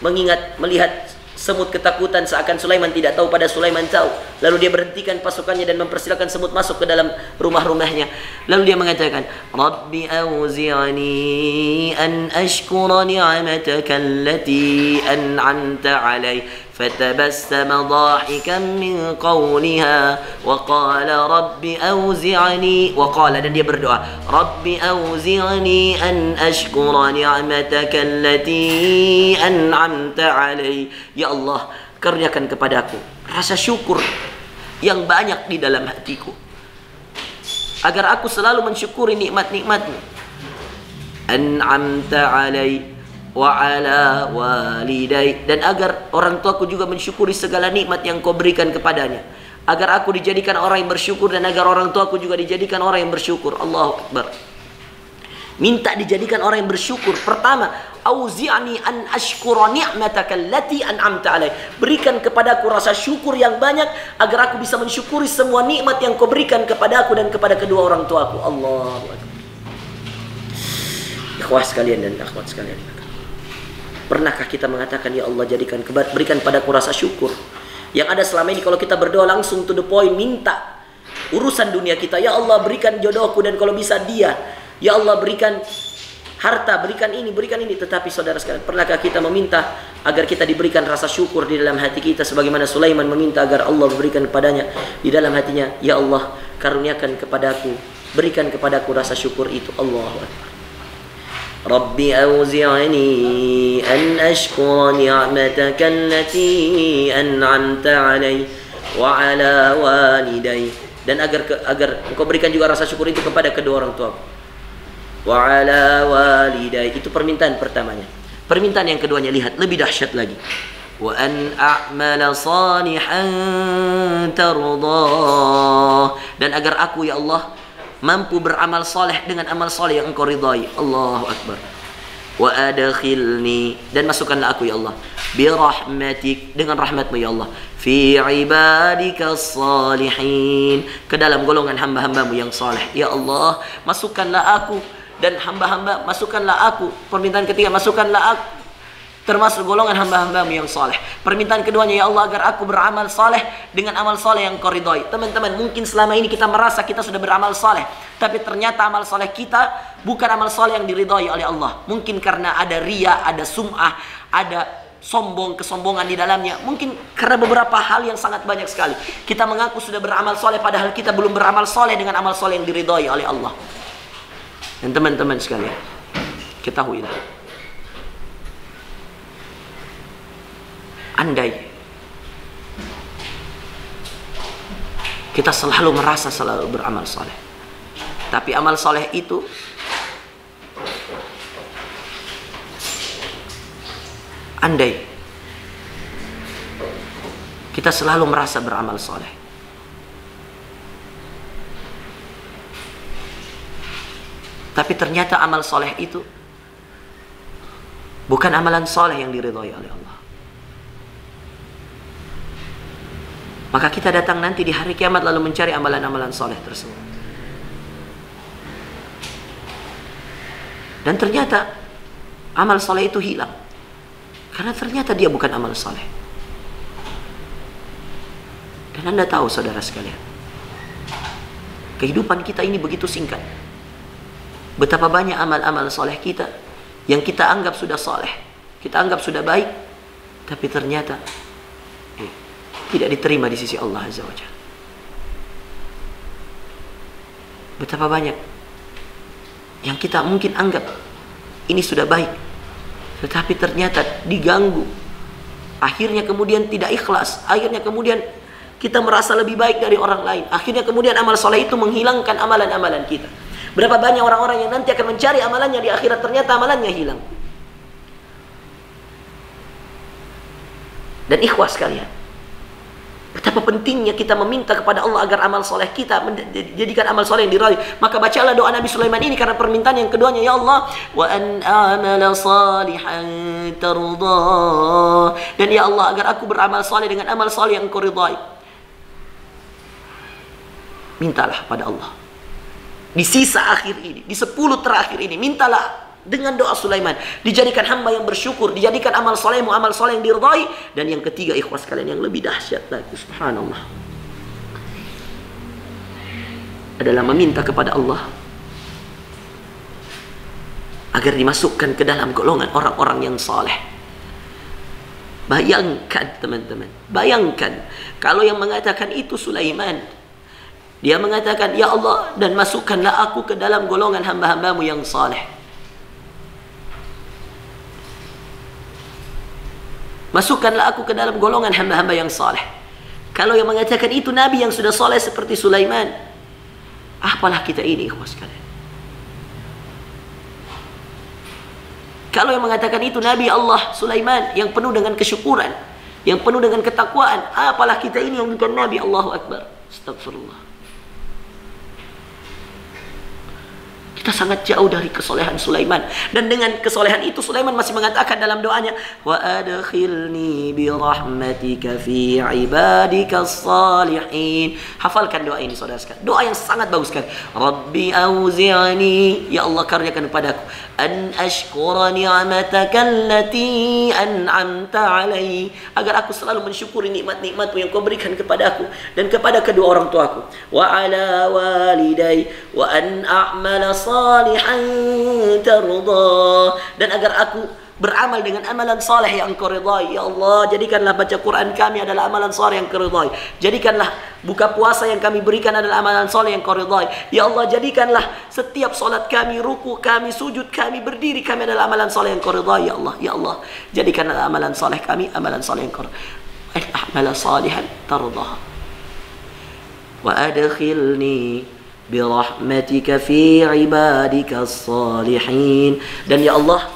melihat semut ketakutan seakan Sulaiman tidak tahu pada Sulaiman tahu. Lalu dia berhentikan pasukannya dan mempersilakan semut masuk ke dalam rumah-rumahnya. Lalu dia mengatakan, Rabbi auzi'ni an ashkura ni'mataka allati an'amta 'alayya. فتبسم ضاحكا من قولها وقال رب أوزعني dan dia berdoa رب أوزعني أن أشكر نعمتك التي أنعمت علي. Ya Allah, karuniakan kepadaku rasa syukur yang banyak di dalam hatiku agar aku selalu mensyukuri nikmat-nikmat-Mu. An'amta alai wa ala walidai, dan agar orang tuaku juga mensyukuri segala nikmat yang Kau berikan kepadanya, agar aku dijadikan orang yang bersyukur dan agar orang tuaku juga dijadikan orang yang bersyukur. Allahu Akbar. Minta dijadikan orang yang bersyukur. Pertama, auzi'ni an ashkura ni'mataka allati an'amta alai. Berikan kepadaku rasa syukur yang banyak agar aku bisa mensyukuri semua nikmat yang Kau berikan kepadaku dan kepada kedua orang tuaku. Allahu Akbar. Ikhwah sekalian dan akhwat sekalian, pernahkah kita mengatakan, ya Allah, berikan padaku rasa syukur? Yang ada selama ini kalau kita berdoa langsung to the point, minta urusan dunia kita. Ya Allah, berikan jodohku dan kalau bisa dia. Ya Allah, berikan harta, berikan ini, berikan ini. Tetapi saudara sekalian, pernahkah kita meminta agar kita diberikan rasa syukur di dalam hati kita sebagaimana Sulaiman meminta agar Allah berikan kepadanya di dalam hatinya, ya Allah, karuniakan kepadaku, berikan kepadaku rasa syukur itu. Allahu Akbar. Rabbi auzi'ni an ashkura ni'mataka allati an'amta 'alayya wa 'ala walidayya, dan agar Engkau berikan juga rasa syukur itu kepada kedua orang tuaku. Wa 'ala walidayya, itu permintaan pertamanya. Permintaan yang keduanya, lihat, lebih dahsyat lagi. Wa an a'mala salihan tardah, dan agar aku, ya Allah, mampu beramal soleh dengan amal soleh yang Engkau ridai. Allahu Akbar. Wa adkhilni, dan masukkanlah aku, ya Allah, bi rahmatik, dengan rahmat-Mu, ya Allah, fi ibadika salihin, ke dalam golongan hamba-hamba-Mu yang saleh. Ya Allah, masukkanlah aku dan hamba-hamba, masukkanlah aku. Permintaan ketiga, masukkanlah aku termasuk golongan hamba-hamba-Mu yang saleh. Permintaan keduanya, ya Allah, agar aku beramal saleh dengan amal saleh yang Kau ridhai. Teman-teman, mungkin selama ini kita merasa kita sudah beramal saleh, tapi ternyata amal saleh kita bukan amal saleh yang diridhai oleh Allah. Mungkin karena ada riya, ada sum'ah, ada kesombongan di dalamnya. Mungkin karena beberapa hal yang sangat banyak sekali. Kita mengaku sudah beramal saleh padahal kita belum beramal saleh dengan amal saleh yang diridhai oleh Allah. Dan teman-teman sekalian, ketahuilah, andai kita selalu merasa selalu beramal soleh, tapi amal soleh itu andai kita selalu merasa beramal soleh, Tapi ternyata amal soleh itu bukan amalan soleh yang diridhai oleh Allah. Maka kita datang nanti di hari kiamat lalu mencari amalan-amalan soleh tersebut. Dan ternyata amal soleh itu hilang. Karena ternyata dia bukan amal soleh. Dan Anda tahu saudara sekalian, kehidupan kita ini begitu singkat. Betapa banyak amal-amal soleh kita yang kita anggap sudah soleh, kita anggap sudah baik, tapi ternyata tidak diterima di sisi Allah Azza wa Jalla. Betapa banyak yang kita mungkin anggap ini sudah baik, tetapi ternyata diganggu. Akhirnya kemudian tidak ikhlas. Akhirnya kemudian kita merasa lebih baik dari orang lain. Akhirnya kemudian amal soleh itu menghilangkan amalan-amalan kita. Berapa banyak orang-orang yang nanti akan mencari amalannya di akhirat, ternyata amalannya hilang. Dan ikhwas sekalian, betapa pentingnya kita meminta kepada Allah agar amal soleh kita menjadikan amal soleh yang diraih. Maka bacalah doa Nabi Sulaiman ini karena permintaan yang keduanya, ya Allah, wa an a'mala salihan tardah. Dan ya Allah, agar aku beramal soleh dengan amal soleh yang Engkau ridhai. Mintalah pada Allah. Di sisa akhir ini, di 10 terakhir ini, mintalah dengan doa Sulaiman, dijadikan hamba yang bersyukur, dijadikan amal solehmu amal soleh yang diridhai. Dan yang ketiga, ikhwas kalian, yang lebih dahsyat lagi, subhanallah, adalah meminta kepada Allah agar dimasukkan ke dalam golongan orang-orang yang saleh. Bayangkan teman-teman, bayangkan kalau yang mengatakan itu Sulaiman, dia mengatakan, ya Allah, dan masukkanlah aku ke dalam golongan hamba-hambamu yang saleh. Masukkanlah aku ke dalam golongan hamba-hamba yang saleh. Kalau yang mengatakan itu Nabi yang sudah saleh seperti Sulaiman, apalah kita ini, ikhwas sekalian. Kalau yang mengatakan itu Nabi Allah Sulaiman yang penuh dengan kesyukuran, yang penuh dengan ketakwaan, apalah kita ini yang bukan Nabi. Allahu Akbar. Astagfirullah. Kita sangat jauh dari kesolehan Sulaiman. Dan dengan kesolehan itu Sulaiman masih mengatakan dalam doanya, wa adkhilni bi rahmatika fi ibadika salihin. Hafalkan doa ini saudara sekalian. Doa yang sangat bagus sekali. Rabbi auzi'ni, ya Allah karuniakan kepadaku, an ashkura ni'mataka allati an'amta alai, agar aku selalu mensyukuri nikmat-nikmatmu yang Kau berikan kepadaku dan kepada kedua orang tuaku. Wa ala walidai wa an a'mala salihan tardah, dan agar aku beramal dengan amalan saleh yang Engkau ridhai. Ya Allah, jadikanlah baca Quran kami adalah amalan saleh yang Engkau ridhai. Jadikanlah buka puasa yang kami berikan adalah amalan saleh yang Engkau ridhai. Ya Allah, jadikanlah setiap salat kami, ruku kami, sujud kami, berdiri kami adalah amalan saleh yang Engkau ridhai. Ya Allah, ya Allah, jadikanlah amalan saleh kami amalan saleh yang Engkau ridhai. A'mala salihan tardah wa adkhilni birahmatika fi ibadika salihin. Dan ya Allah,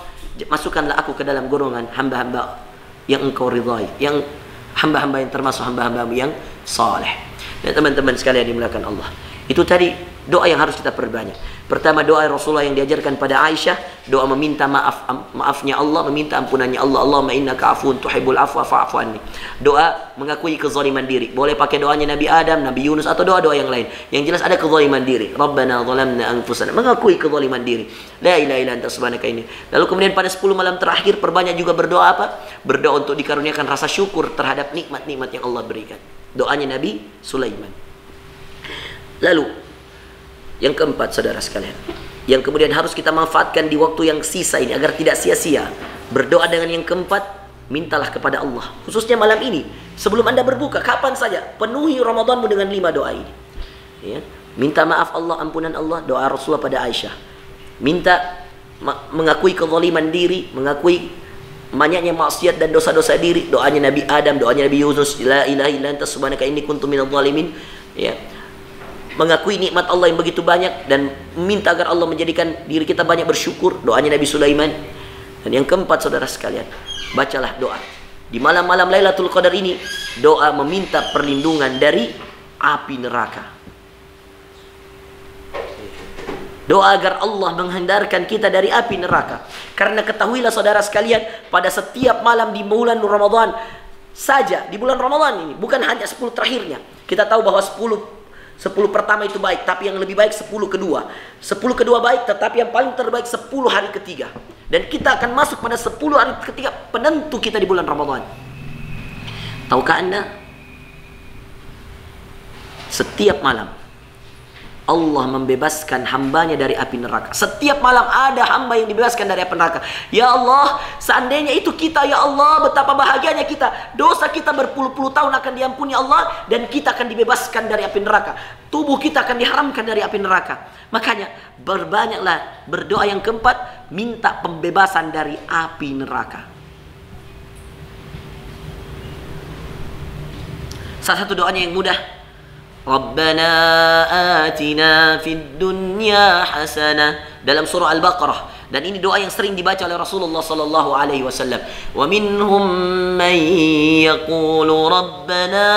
masukkanlah aku ke dalam golongan hamba-hamba yang Engkau ridhai, yang hamba-hamba yang termasuk hamba-hambamu yang saleh. Dan teman-teman sekalian dimuliakan Allah, itu tadi doa yang harus kita perbanyak. Pertama, doa Rasulullah yang diajarkan pada Aisyah, doa meminta maafnya Allah, meminta ampunannya Allah. Allahumma innaka afuwun tuhibbul afwa fa'fu anni. Doa mengakui kezaliman diri. Boleh pakai doanya Nabi Adam, Nabi Yunus, atau doa-doa yang lain. Yang jelas ada kezaliman diri. Rabbana zalamna anfusana. Mengakui kezaliman diri. La ilaha illa anta subhanaka inni. Lalu kemudian pada 10 malam terakhir perbanyak juga berdoa apa? Berdoa untuk dikaruniakan rasa syukur terhadap nikmat-nikmat yang Allah berikan. Doanya Nabi Sulaiman. Lalu yang keempat, saudara sekalian, yang kemudian harus kita manfaatkan di waktu yang sisa ini agar tidak sia-sia, berdoa dengan yang keempat, mintalah kepada Allah. Khususnya malam ini, sebelum Anda berbuka, kapan saja, penuhi Ramadanmu dengan 5 doa ini. Ya. Minta maaf Allah, ampunan Allah, doa Rasulullah pada Aisyah. Minta mengakui kezaliman diri, mengakui banyaknya maksiat dan dosa-dosa diri, doanya Nabi Adam, doanya Nabi Yunus, la ilaha illa anta subhanaka inni kuntu minadh dhalimin. Ya. Mengakui nikmat Allah yang begitu banyak dan minta agar Allah menjadikan diri kita banyak bersyukur, doanya Nabi Sulaiman. Dan yang keempat, saudara sekalian, bacalah doa di malam-malam Lailatul Qadar ini, doa meminta perlindungan dari api neraka. Doa agar Allah menghindarkan kita dari api neraka. Karena ketahuilah saudara sekalian, pada setiap malam di bulan Ramadan saja, di bulan Ramadan ini, bukan hanya 10 terakhirnya. Kita tahu bahwa 10 pertama itu baik, tapi yang lebih baik 10 kedua. 10 kedua baik, tetapi yang paling terbaik 10 hari ketiga. Dan kita akan masuk pada 10 hari ketiga penentu kita di bulan Ramadan. Tahukah Anda? Setiap malam Allah membebaskan hambanya dari api neraka. Setiap malam ada hamba yang dibebaskan dari api neraka. Ya Allah, seandainya itu kita, ya Allah, betapa bahagianya kita. Dosa kita berpuluh-puluh tahun akan diampuni Allah, dan kita akan dibebaskan dari api neraka. Tubuh kita akan diharamkan dari api neraka. Makanya berbanyaklah berdoa. Yang keempat, minta pembebasan dari api neraka. Salah satu doanya yang mudah, Rabbana atina fid dunya hasanah, dalam surah Al-Baqarah. Dan ini doa yang sering dibaca oleh Rasulullah sallallahu alaihi wasallam. Wa minhum man yaqulu Rabbana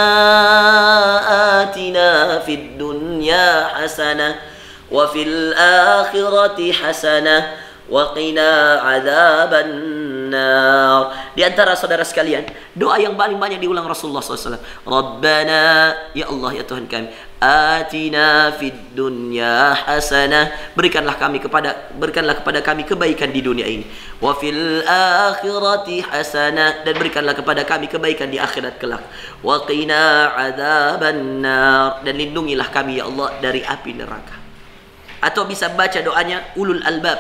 atina fid dunya hasanah wa fil akhirati hasanah wa qina adzabannar. Di antara saudara sekalian, doa yang paling banyak diulang Rasulullah SAW. Rabbana, ya Allah, ya Tuhan kami, atina fid dunya hasanah, berikanlah kepada kami kebaikan di dunia ini. Wa fil akhirati hasanah, dan berikanlah kepada kami kebaikan di akhirat kelak. Wa qina adzabannar, dan lindungilah kami ya Allah dari api neraka. Atau bisa baca doanya ulul albab,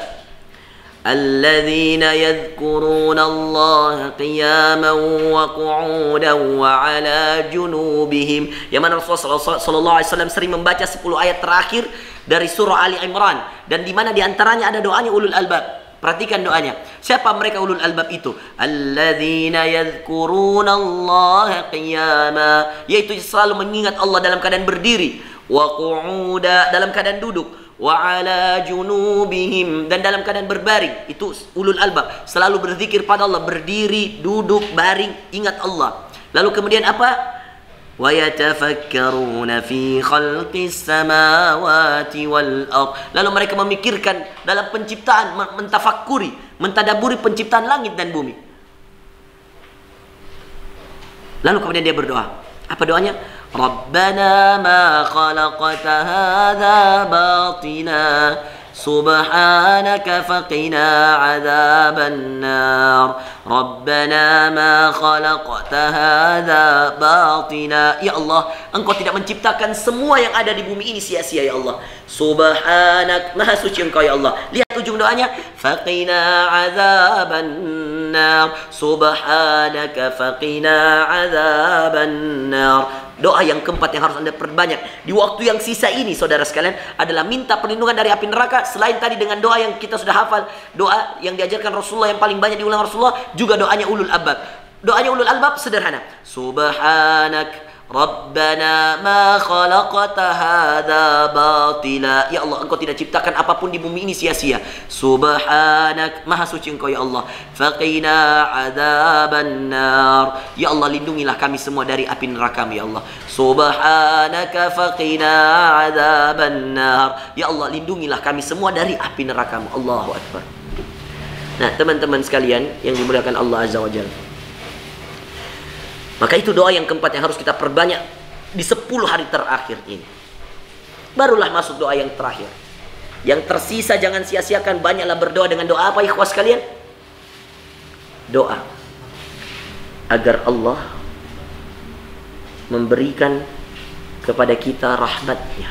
alladzina yadhkuruna Allah qiyaman wa qu'udan wa ala junubihim. Yang mana Rasulullah sallallahu alaihi wasallam sering membaca 10 ayat terakhir dari surah Ali Imran, dan di mana di antaranya ada doanya ulul albab. Perhatikan doanya. Siapa mereka ulul albab itu? Alladzina yadhkuruna Allah qiyama, yaitu selalu mengingat Allah dalam keadaan berdiri, wa qu'uda, dalam keadaan duduk, wa ala junubihim, dan dalam keadaan berbaring. Itu ulul albab, selalu berzikir pada Allah, berdiri, duduk, baring, ingat Allah. Lalu kemudian apa? Wa yatafakkaruna fi khalqis samawati wal ard, lalu mereka memikirkan dalam penciptaan, mentafakuri, mentadaburi penciptaan langit dan bumi. Lalu kemudian dia berdoa. Apa doanya? Rabbana ma khalaqta hadza batila subhanaka faqina adzaban nar. Rabbana ma khalaqta hadza batila, ya Allah, Engkau tidak menciptakan semua yang ada di bumi ini sia-sia ya Allah. Subhanak, maha suci Engkau ya Allah. Lihat ujung doanya, faqina adzaban nar, subhanaka faqina adzaban nar. Doa yang keempat yang harus Anda perbanyak di waktu yang sisa ini, saudara sekalian, adalah minta perlindungan dari api neraka. Selain tadi dengan doa yang kita sudah hafal, doa yang diajarkan Rasulullah yang paling banyak diulang Rasulullah, juga doanya ulul albab. Doanya ulul albab sederhana. Subhanak Rabbana ma khalaqta hadza batila, ya Allah, Engkau tidak ciptakan apapun di bumi ini sia-sia. Subhanak, maha suci Engkau ya Allah. Faqina adzaban nar, ya Allah, lindungilah kami semua dari api neraka ya Allah. Subhanaka faqina adzaban nar, ya Allah, lindungilah kami semua dari api neraka. Allahu akbar. Nah, teman-teman sekalian yang dimuliakan Allah Azza wa Jalla, maka itu doa yang keempat yang harus kita perbanyak di 10 hari terakhir ini. Barulah masuk doa yang terakhir. Yang tersisa jangan sia-siakan, banyaklah berdoa dengan doa apa ikhwas sekalian? Doa agar Allah memberikan kepada kita rahmat-Nya.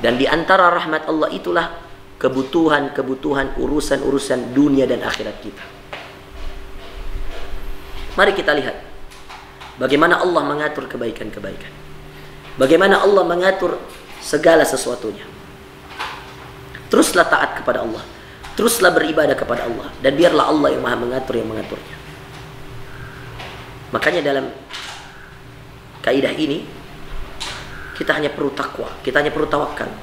Dan di antara rahmat Allah itulah kebutuhan-kebutuhan, urusan-urusan dunia dan akhirat kita. Mari kita lihat bagaimana Allah mengatur kebaikan-kebaikan. Bagaimana Allah mengatur segala sesuatunya. Teruslah taat kepada Allah. Teruslah beribadah kepada Allah. Dan biarlah Allah yang maha mengatur yang mengaturnya. Makanya dalam kaidah ini, kita hanya perlu takwa. Kita hanya perlu tawakal.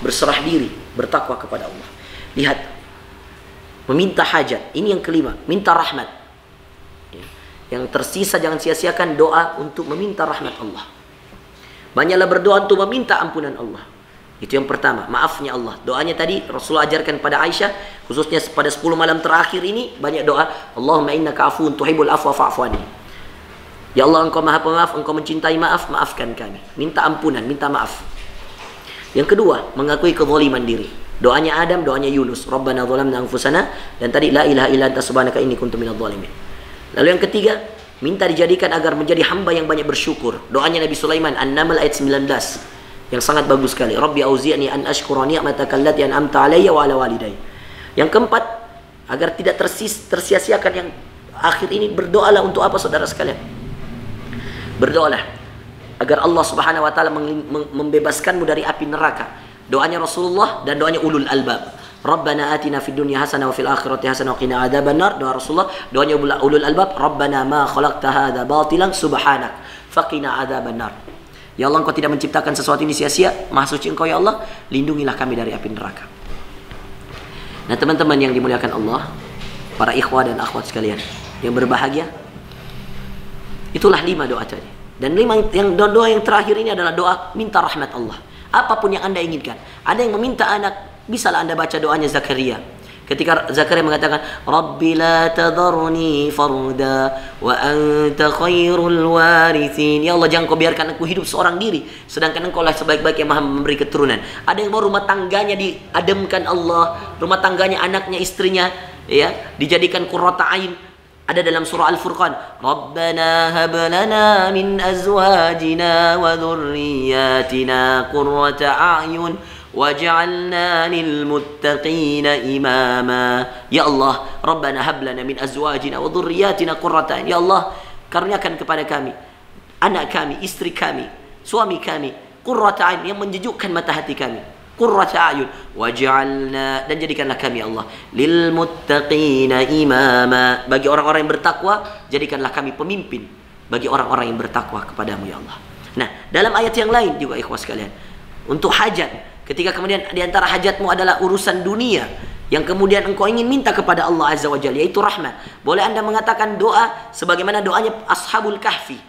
Berserah diri, bertakwa kepada Allah. Lihat. Meminta hajat. Ini yang kelima. Minta rahmat. Yang tersisa jangan sia-siakan doa untuk meminta rahmat Allah. Banyaklah berdoa untuk meminta ampunan Allah. Itu yang pertama, maafnya Allah. Doanya tadi Rasulullah ajarkan pada Aisyah, khususnya pada 10 malam terakhir ini banyak doa, Allahumma innaka afuwun tuhibbul afwa fa'fu anni. Ya Allah, Engkau Maha Pemaaf, Engkau mencintai maaf, maafkan kami. Minta ampunan, minta maaf. Yang kedua, mengakui kezaliman diri. Doanya Adam, doanya Yunus, Rabbana zalamna anfusana, dan tadi la ilaha illa anta subhanaka inni kuntu minadh dhalimin. Lalu yang ketiga, minta dijadikan agar menjadi hamba yang banyak bersyukur. Doanya Nabi Sulaiman, An-Naml ayat 19. Yang sangat bagus sekali. Rabbi auzi'ni an ashkura ni'mataka allati an'amta 'alayya wa 'ala walidayya. Yang keempat, agar tidak tersia-siakan yang akhir ini, berdoalah untuk apa saudara sekalian? Berdoalah agar Allah Subhanahu wa taala membebaskanmu dari api neraka. Doanya Rasulullah dan doanya ulul albab. Rabbana atina fid dunya hasanah wa fil akhirati hasanah wa qina adzabannar. Doa Rasulullah, doanya ulul albab, Rabbana ma khalaqta hadza batilan subhanak faqina adzabannar. Ya Allah, Engkau tidak menciptakan sesuatu ini sia-sia. Maha suci Engkau ya Allah, lindungilah kami dari api neraka. Nah teman-teman yang dimuliakan Allah, para ikhwah dan akhwat sekalian yang berbahagia, itulah 5 doa tadi. Dan doa yang terakhir ini adalah doa minta rahmat Allah. Apapun yang anda inginkan. Ada yang meminta anak, bisalah anda baca doanya Zakaria. Ketika Zakaria mengatakan, Rabbi la tadharni farda wa anta khairul warithin. Ya Allah, jangan kau biarkan aku hidup seorang diri, sedangkan engkau lah sebaik-baik yang maha memberi keturunan. Ada yang mau rumah tangganya diademkan Allah, rumah tangganya, anaknya, istrinya, ya, dijadikan qurrata ain. Ada dalam surah Al-Furqan, Rabbana hab lana min azwajina wa dhurriyyatina qurrata a'yun waj'alna lil muttaqina imama. Ya Allah, Rabbana hab lana min azwajina wa dhurriyyatina qurrata a'yun. Ya Allah, karuniakan kepada kami, anak kami, istri kami, suami kami, qurrata a'yun, yang menjejukkan mata hati kami, qurrata a'yun waj'alna, dan jadikanlah kami Allah lil muttaqina imama, bagi orang-orang yang bertakwa jadikanlah kami pemimpin bagi orang-orang yang bertakwa kepadamu ya Allah. Nah, dalam ayat yang lain juga ikhwas sekalian, untuk hajat, ketika kemudian diantara hajatmu adalah urusan dunia yang kemudian engkau ingin minta kepada Allah Azza wa Jalla, yaitu rahmat, boleh anda mengatakan doa sebagaimana doanya Ashabul Kahfi.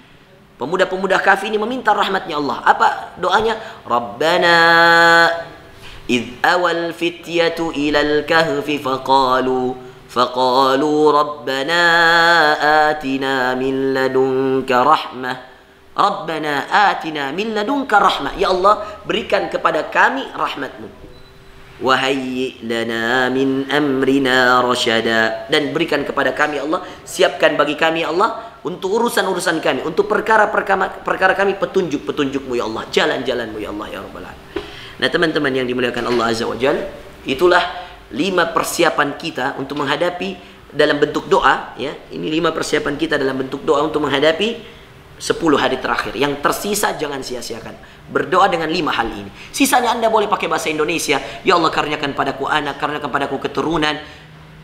Pemuda-pemuda Kahfi ini meminta rahmatnya Allah. Apa doanya? Rabbana idh awal fityatu ilal kahfi faqalu Rabbana atina min ladunka rahmah. Rabbana atina min ladunka rahmah. Ya Allah, berikan kepada kami rahmatmu. Wahayyi lana min amrina rasyada, dan berikan kepada kami Allah, siapkan bagi kami Allah untuk urusan-urusan kami, untuk perkara kami petunjuk-petunjukmu ya Allah, jalan-jalanmu ya Allah ya Rabbal Alamin. Nah teman-teman yang dimuliakan Allah Azza wa Jalla, itulah 5 persiapan kita untuk menghadapi dalam bentuk doa, ya. Ini 5 persiapan kita dalam bentuk doa untuk menghadapi 10 hari terakhir. Yang tersisa jangan sia-siakan. Berdoa dengan 5 hal ini. Sisanya anda boleh pakai bahasa Indonesia. Ya Allah, karuniakan padaku anak, karuniakan padaku keturunan.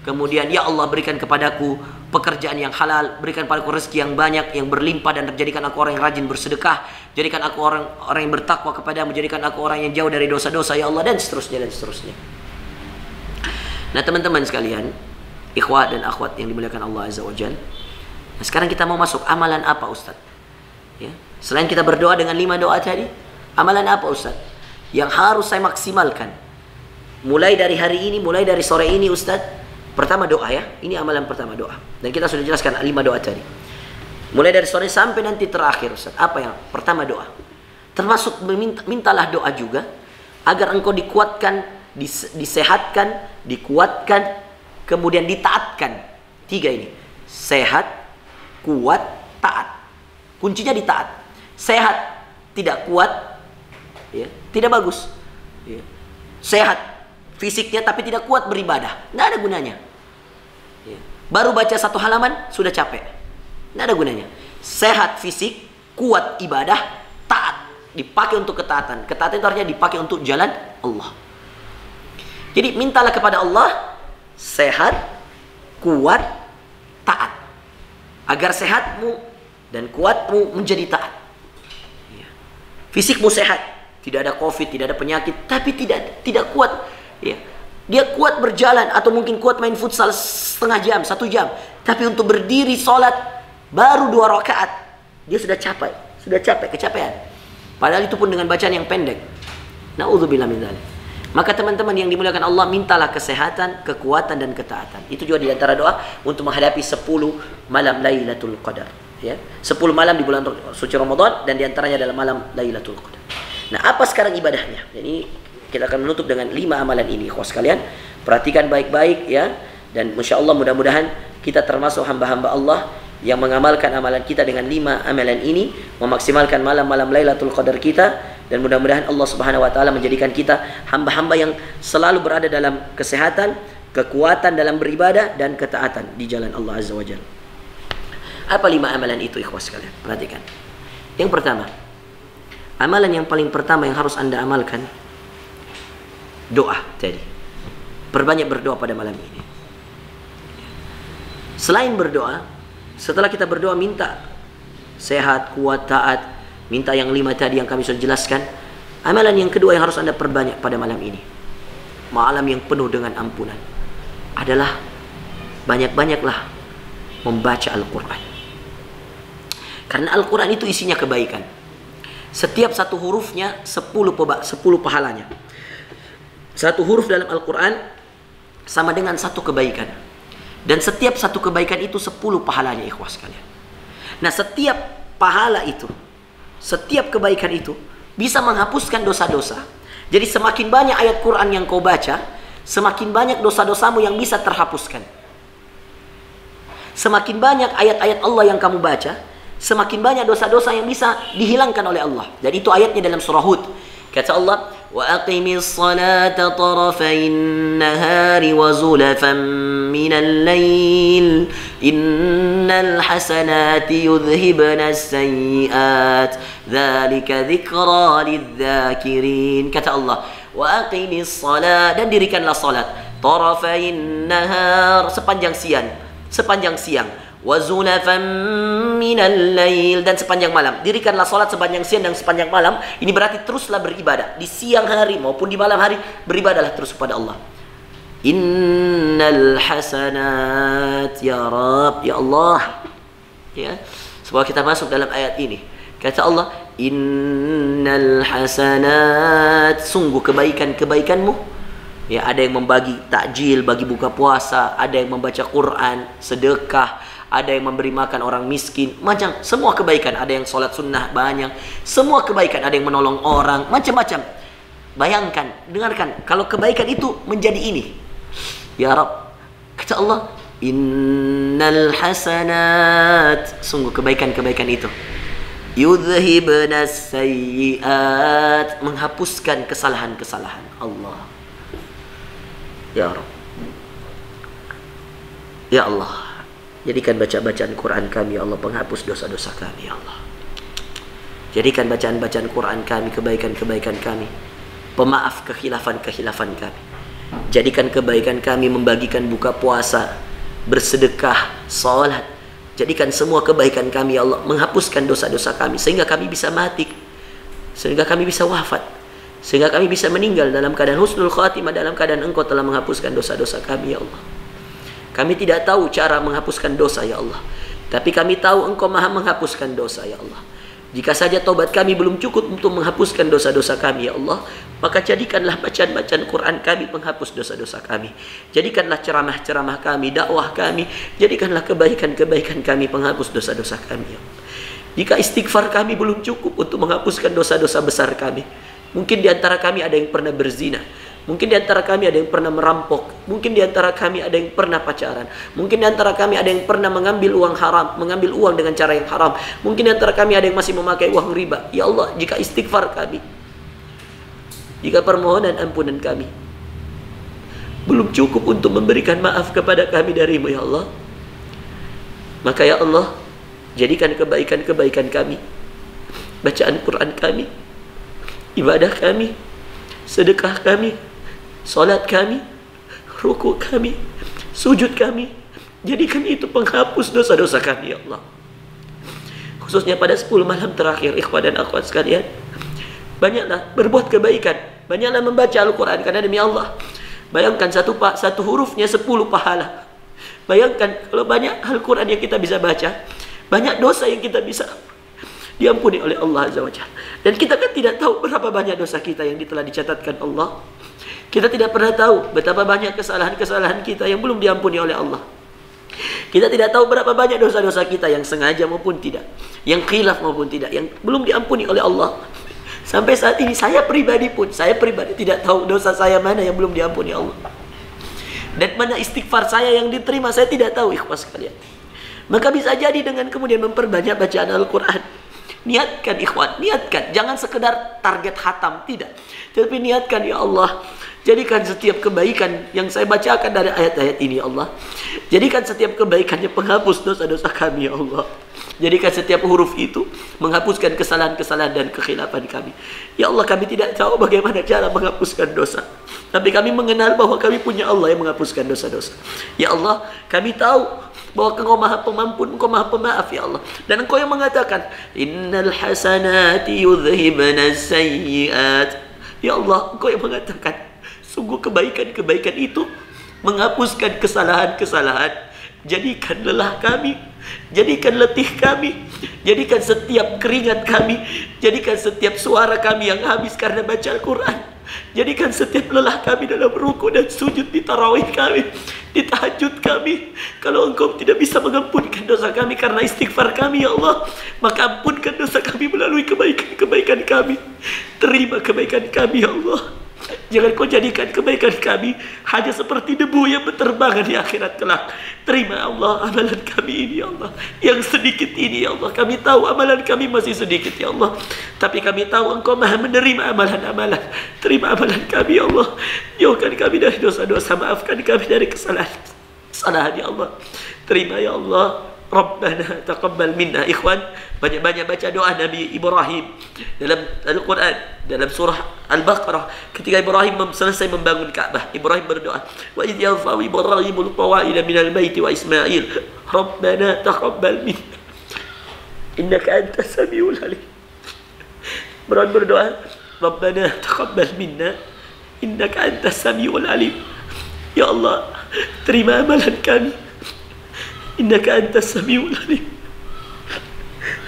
Kemudian ya Allah, berikan kepadaku pekerjaan yang halal, berikan padaku rezeki yang banyak, yang berlimpah, dan jadikan aku orang yang rajin bersedekah, jadikan aku orang yang bertakwa kepadamu, jadikan aku orang yang jauh dari dosa-dosa ya Allah, dan seterusnya dan seterusnya. Nah teman-teman sekalian, ikhwah dan akhwat yang dimuliakan Allah Azza wa Jalla. Nah sekarang kita mau masuk amalan apa Ustaz? Ya. Selain kita berdoa dengan 5 doa tadi, amalan apa Ustaz yang harus saya maksimalkan mulai dari hari ini, mulai dari sore ini Ustaz? Pertama doa ya, ini amalan pertama doa. Dan kita sudah jelaskan 5 doa tadi. Mulai dari sore sampai nanti terakhir Ustaz. Apa yang pertama doa? Termasuk mintalah doa juga agar engkau dikuatkan, disehatkan, dikuatkan, kemudian ditaatkan. 3 ini. Sehat, kuat, taat. Kuncinya di taat. Sehat, tidak kuat, ya, tidak bagus. Ya. Sehat fisiknya tapi tidak kuat beribadah, tidak ada gunanya. Ya. Baru baca 1 halaman sudah capek, tidak ada gunanya. Sehat fisik, kuat ibadah, taat, dipakai untuk ketaatan. Ketaatan itu artinya dipakai untuk jalan Allah. Jadi mintalah kepada Allah sehat, kuat, taat, agar sehatmu dan kuatmu menjadi taat. Ya. Fisikmu sehat, tidak ada COVID, tidak ada penyakit, tapi tidak kuat. Ya. Dia kuat berjalan atau mungkin kuat main futsal setengah jam, 1 jam, tapi untuk berdiri sholat baru 2 rakaat dia sudah capek, kecapean. Padahal itu pun dengan bacaan yang pendek. Na'udzubillah min dzalik. Maka teman-teman yang dimuliakan Allah, mintalah kesehatan, kekuatan dan ketaatan. Itu juga di antara doa untuk menghadapi 10 malam Lailatul Qadar, ya. 10 malam di bulan suci Ramadan dan di antaranya adalah malam Lailatul Qadar. Nah, apa sekarang ibadahnya? Jadi kita akan menutup dengan 5 amalan ini, ikhwas sekalian. Perhatikan baik-baik ya. Dan Masya Allah, mudah-mudahan kita termasuk hamba-hamba Allah yang mengamalkan amalan kita dengan 5 amalan ini, memaksimalkan malam-malam Lailatul Qadar kita, dan mudah-mudahan Allah Subhanahu wa taala menjadikan kita hamba-hamba yang selalu berada dalam kesehatan, kekuatan dalam beribadah dan ketaatan di jalan Allah Azza wa Jalla. Apa 5 amalan itu, ikhwas sekalian? Perhatikan. Yang pertama, amalan yang paling pertama yang harus Anda amalkan, doa tadi. Perbanyak berdoa pada malam ini. Selain berdoa, setelah kita berdoa minta sehat, kuat, taat, minta yang 5 tadi yang kami sudah jelaskan. Amalan yang kedua yang harus Anda perbanyak pada malam ini, malam yang penuh dengan ampunan, adalah banyak-banyaklah membaca Al-Quran. Karena Al-Quran itu isinya kebaikan. Setiap satu hurufnya 10 pahalanya. Satu huruf dalam Al-Quran sama dengan 1 kebaikan. Dan setiap 1 kebaikan itu 10 pahalanya, ikhwas sekalian. Nah, setiap pahala itu, setiap kebaikan itu bisa menghapuskan dosa-dosa. Jadi semakin banyak ayat Quran yang kau baca, semakin banyak dosa-dosamu yang bisa terhapuskan. Semakin banyak ayat-ayat Allah yang kamu baca, semakin banyak dosa-dosa yang bisa dihilangkan oleh Allah. Dan itu ayatnya dalam surah Hud. Kata Allah, وَأَقِمِ الصَّلَاةَ طَرَفَيِ النَّهَارِ وَزُلَفًا مِنَ اللَّيْلِ إِنَّ الْحَسَنَاتِ يُذْهِبْنَ السَّيِّئَاتِ ذَلِكَ ذِكْرَى لِلذَّاكِرِينَ. Kata Allah, وَأَقِمِ الصَّلَاةَ, dan dirikanlah salat, طَرَفَيِ النَّهَارِ, sepanjang siang, وَزُلَفًا مِنَ اللَّيْلِ, dan sepanjang malam. Dirikanlah salat sepanjang siang dan sepanjang malam. Ini berarti teruslah beribadah di siang hari maupun di malam hari, beribadahlah terus kepada Allah. Innal hasanat, ya Rabb, ya Allah, ya. Sebab kita masuk dalam ayat ini. Kata Allah, innal hasanat, sungguh kebaikan-kebaikanmu. Ya, ada yang membagi takjil bagi buka puasa, ada yang membaca Quran, sedekah, ada yang memberi makan orang miskin, macam semua kebaikan. Ada yang sholat sunnah banyak, semua kebaikan. Ada yang menolong orang, macam-macam. Bayangkan, dengarkan, kalau kebaikan itu menjadi ini, ya Rabb, kata Allah, innal hasanat, sungguh kebaikan-kebaikan itu, yudhibna sayyiat, menghapuskan kesalahan-kesalahan. Allah, ya Rabb, ya Allah, jadikan bacaan Quran kami, ya Allah, penghapus dosa-dosa kami, ya Allah. Jadikan bacaan-bacaan Quran kami kebaikan-kebaikan kami, pemaaf kekhilafan-kekhilafan kami. Jadikan kebaikan kami membagikan buka puasa, bersedekah, salat. Jadikan semua kebaikan kami, ya Allah, menghapuskan dosa-dosa kami, sehingga kami bisa mati, sehingga kami bisa wafat, sehingga kami bisa meninggal dalam keadaan husnul khatimah, dalam keadaan Engkau telah menghapuskan dosa-dosa kami, ya Allah. Kami tidak tahu cara menghapuskan dosa, ya Allah, tapi kami tahu Engkau maha menghapuskan dosa, ya Allah. Jika saja taubat kami belum cukup untuk menghapuskan dosa-dosa kami, ya Allah, maka jadikanlah bacaan-bacaan Quran kami penghapus dosa-dosa kami. Jadikanlah ceramah-ceramah kami, dakwah kami, jadikanlah kebaikan-kebaikan kami penghapus dosa-dosa kami, ya Allah. Jika istighfar kami belum cukup untuk menghapuskan dosa-dosa besar kami, mungkin di antara kami ada yang pernah berzina, mungkin di antara kami ada yang pernah merampok, mungkin di antara kami ada yang pernah pacaran, mungkin di antara kami ada yang pernah mengambil uang haram, mengambil uang dengan cara yang haram, mungkin di antara kami ada yang masih memakai uang riba. Ya Allah, jika istighfar kami, jika permohonan ampunan kami belum cukup untuk memberikan maaf kepada kami darimu, ya Allah, maka ya Allah, jadikan kebaikan-kebaikan kami, bacaan Quran kami, ibadah kami, sedekah kami, salat kami, rukuk kami, sujud kami, jadikan itu penghapus dosa-dosa kami, ya Allah. Khususnya pada 10 malam terakhir, ikhwan dan akhwat sekalian, banyaklah berbuat kebaikan, banyaklah membaca Al-Quran, karena demi Allah, bayangkan satu hurufnya 10 pahala. Bayangkan kalau banyak Al-Quran yang kita bisa baca, banyak dosa yang kita bisa diampuni oleh Allah Azza wa Jalla. Dan kita kan tidak tahu berapa banyak dosa kita yang telah dicatatkan Allah. Kita tidak pernah tahu betapa banyak kesalahan-kesalahan kita yang belum diampuni oleh Allah. Kita tidak tahu berapa banyak dosa-dosa kita yang sengaja maupun tidak, yang khilaf maupun tidak, yang belum diampuni oleh Allah. Sampai saat ini saya pribadi tidak tahu dosa saya mana yang belum diampuni Allah. Dan mana istighfar saya yang diterima saya tidak tahu, ikhwas sekalian. Maka bisa jadi dengan kemudian memperbanyak bacaan Al-Quran. Niatkan ikhwan, niatkan. Jangan sekedar target hatam, tidak. Tapi niatkan, ya Allah, jadikan setiap kebaikan yang saya bacakan dari ayat-ayat ini, ya Allah. Jadikan setiap kebaikannya penghapus dosa-dosa kami, ya Allah. Jadikan setiap huruf itu menghapuskan kesalahan-kesalahan dan kekhilafan kami. Ya Allah, kami tidak tahu bagaimana cara menghapuskan dosa. Tapi kami mengenal bahwa kami punya Allah yang menghapuskan dosa-dosa. Ya Allah, kami tahu bahwa Engkau Maha Pengampun, Engkau Maha Pemaaf, ya Allah. Dan Engkau yang mengatakan, Innal hasanati yudhibna sayyiat. Ya Allah, Engkau yang mengatakan, sungguh kebaikan-kebaikan itu menghapuskan kesalahan-kesalahan. Jadikan lelah kami, jadikan letih kami, jadikan setiap keringat kami, jadikan setiap suara kami yang habis karena baca Al-Quran, jadikan setiap lelah kami dalam ruku dan sujud di tarawih kami, di tahajud kami. Kalau Engkau tidak bisa mengampunkan dosa kami karena istighfar kami, ya Allah, maka ampunkan dosa kami melalui kebaikan-kebaikan kami. Terima kebaikan kami, ya Allah. Jangan Kau jadikan kebaikan kami hanya seperti debu yang berterbangan di akhirat kelak. Terima, ya Allah, amalan kami ini, ya Allah, yang sedikit ini, ya Allah. Kami tahu amalan kami masih sedikit, ya Allah, tapi kami tahu Engkau Maha menerima amalan-amalan. Terima amalan kami, ya Allah. Jauhkan kami dari dosa-dosa, maafkan kami dari kesalahan, ya Allah. Terima, ya Allah. Rabbana taqabbal minna. Ikhwan, banyak-banyak baca doa Nabi Ibrahim dalam Al-Quran, dalam surah Al-Baqarah. Ketika Ibrahim selesai membangun Ka'bah, Ibrahim berdoa, wa idh yarfa'u Ibrahimul qawa'ida minal baiti wa Ismail, Rabbana taqabbal minna innaka antas samiul alim. Ibrahim berdoa, Rabbana taqabbal minna innaka antas samiul alim. Ya Allah, terima amalan kami, Innaka antas samiul alim.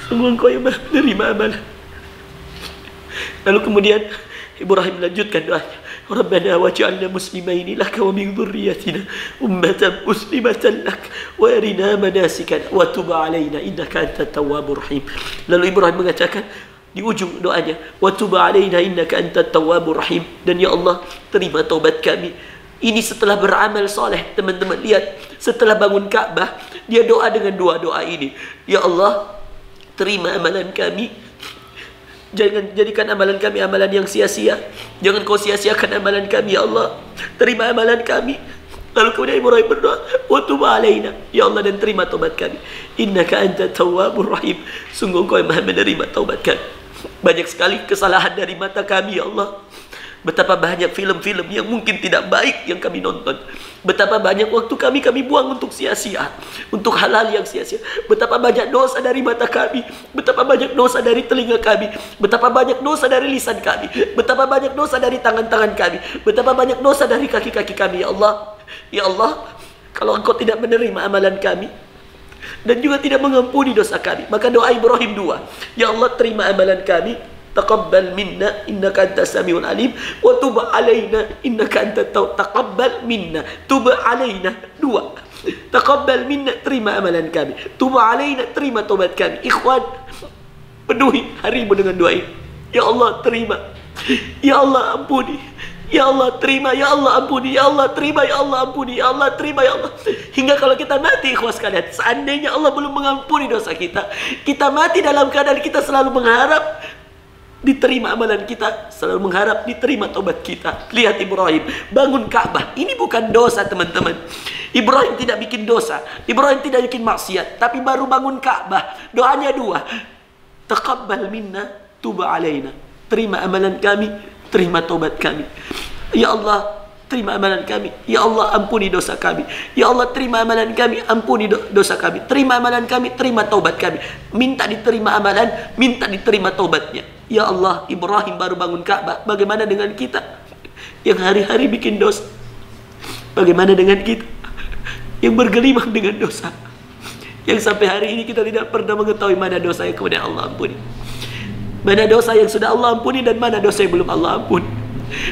Sungguh Engkau yang Maha menerima amalan. Lalu kemudian Ibrahim melanjutkan doanya, Rabbana waj'alna muslimaini laka wa min dhurriyyatina ummatan muslimatan lak wa arina manasikana wa tub 'alaina innaka antat tawwabur rahim. Lalu Ibrahim mengatakan di ujung doanya, wa tub 'alaina innaka antat tawwabur rahim. Dan ya Allah, terima taubat kami. Ini setelah beramal soleh, teman-teman lihat, setelah bangun Ka'bah, dia doa dengan dua doa ini. Ya Allah, terima amalan kami. Jangan jadikan amalan kami amalan yang sia-sia. Jangan Kau sia-siakan amalan kami, ya Allah. Terima amalan kami. Lalu kemudian Ibrahim berdoa, wa tub 'alaina. Ya Allah, dan terima taubat kami. Innaka antat tawwabur rahim. Sungguh Engkau yang Maha menerima taubat kami. Banyak sekali kesalahan dari mata kami, ya Allah. Betapa banyak film-film yang mungkin tidak baik yang kami nonton. Betapa banyak waktu kami buang untuk sia-sia, untuk hal-hal yang sia-sia. Betapa banyak dosa dari mata kami, betapa banyak dosa dari telinga kami, betapa banyak dosa dari lisan kami, betapa banyak dosa dari tangan-tangan kami, betapa banyak dosa dari kaki-kaki kami, ya Allah. Ya Allah, kalau Engkau tidak menerima amalan kami dan juga tidak mengampuni dosa kami, maka doa Ibrahim dua. Ya Allah, terima amalan kami, taqabbal minna innaka antas samiul alim wa tub 'alaina innaka antat taqabbal minna, tub 'alaina dua. Taqabbal minna, terima amalan kami, tub 'alaina, terima taubat kami. Ikhwan, penuhi harimu dengan doa ini. Ya Allah, terima. Ya Allah, ampuni. Ya Allah, terima. Ya Allah, ampuni. Ya Allah, terima. Ya Allah, ampuni. Ya Allah, terima. Ya Allah. Hingga kalau kita mati, ikhwas sekalian, seandainya Allah belum mengampuni dosa kita, kita mati dalam keadaan kita selalu mengharap diterima amalan kita, selalu mengharap diterima taubat kita. Lihat Ibrahim bangun Ka'bah, ini bukan dosa, teman-teman. Ibrahim tidak bikin dosa, Ibrahim tidak bikin maksiat, tapi baru bangun Ka'bah, doanya dua. Taqabbal minna, tub 'alaina. Terima amalan kami, terima taubat kami. Ya Allah, terima amalan kami. Ya Allah, ampuni dosa kami. Ya Allah, terima amalan kami, ampuni dosa kami. Terima amalan kami, terima taubat kami. Minta diterima amalan, minta diterima taubatnya. Ya Allah, Ibrahim baru bangun Ka'bah. Bagaimana dengan kita yang hari-hari bikin dosa? Bagaimana dengan kita yang bergelimang dengan dosa? Yang sampai hari ini kita tidak pernah mengetahui mana dosa yang kemudian Allah ampuni, mana dosa yang sudah Allah ampuni, dan mana dosa yang belum Allah ampuni.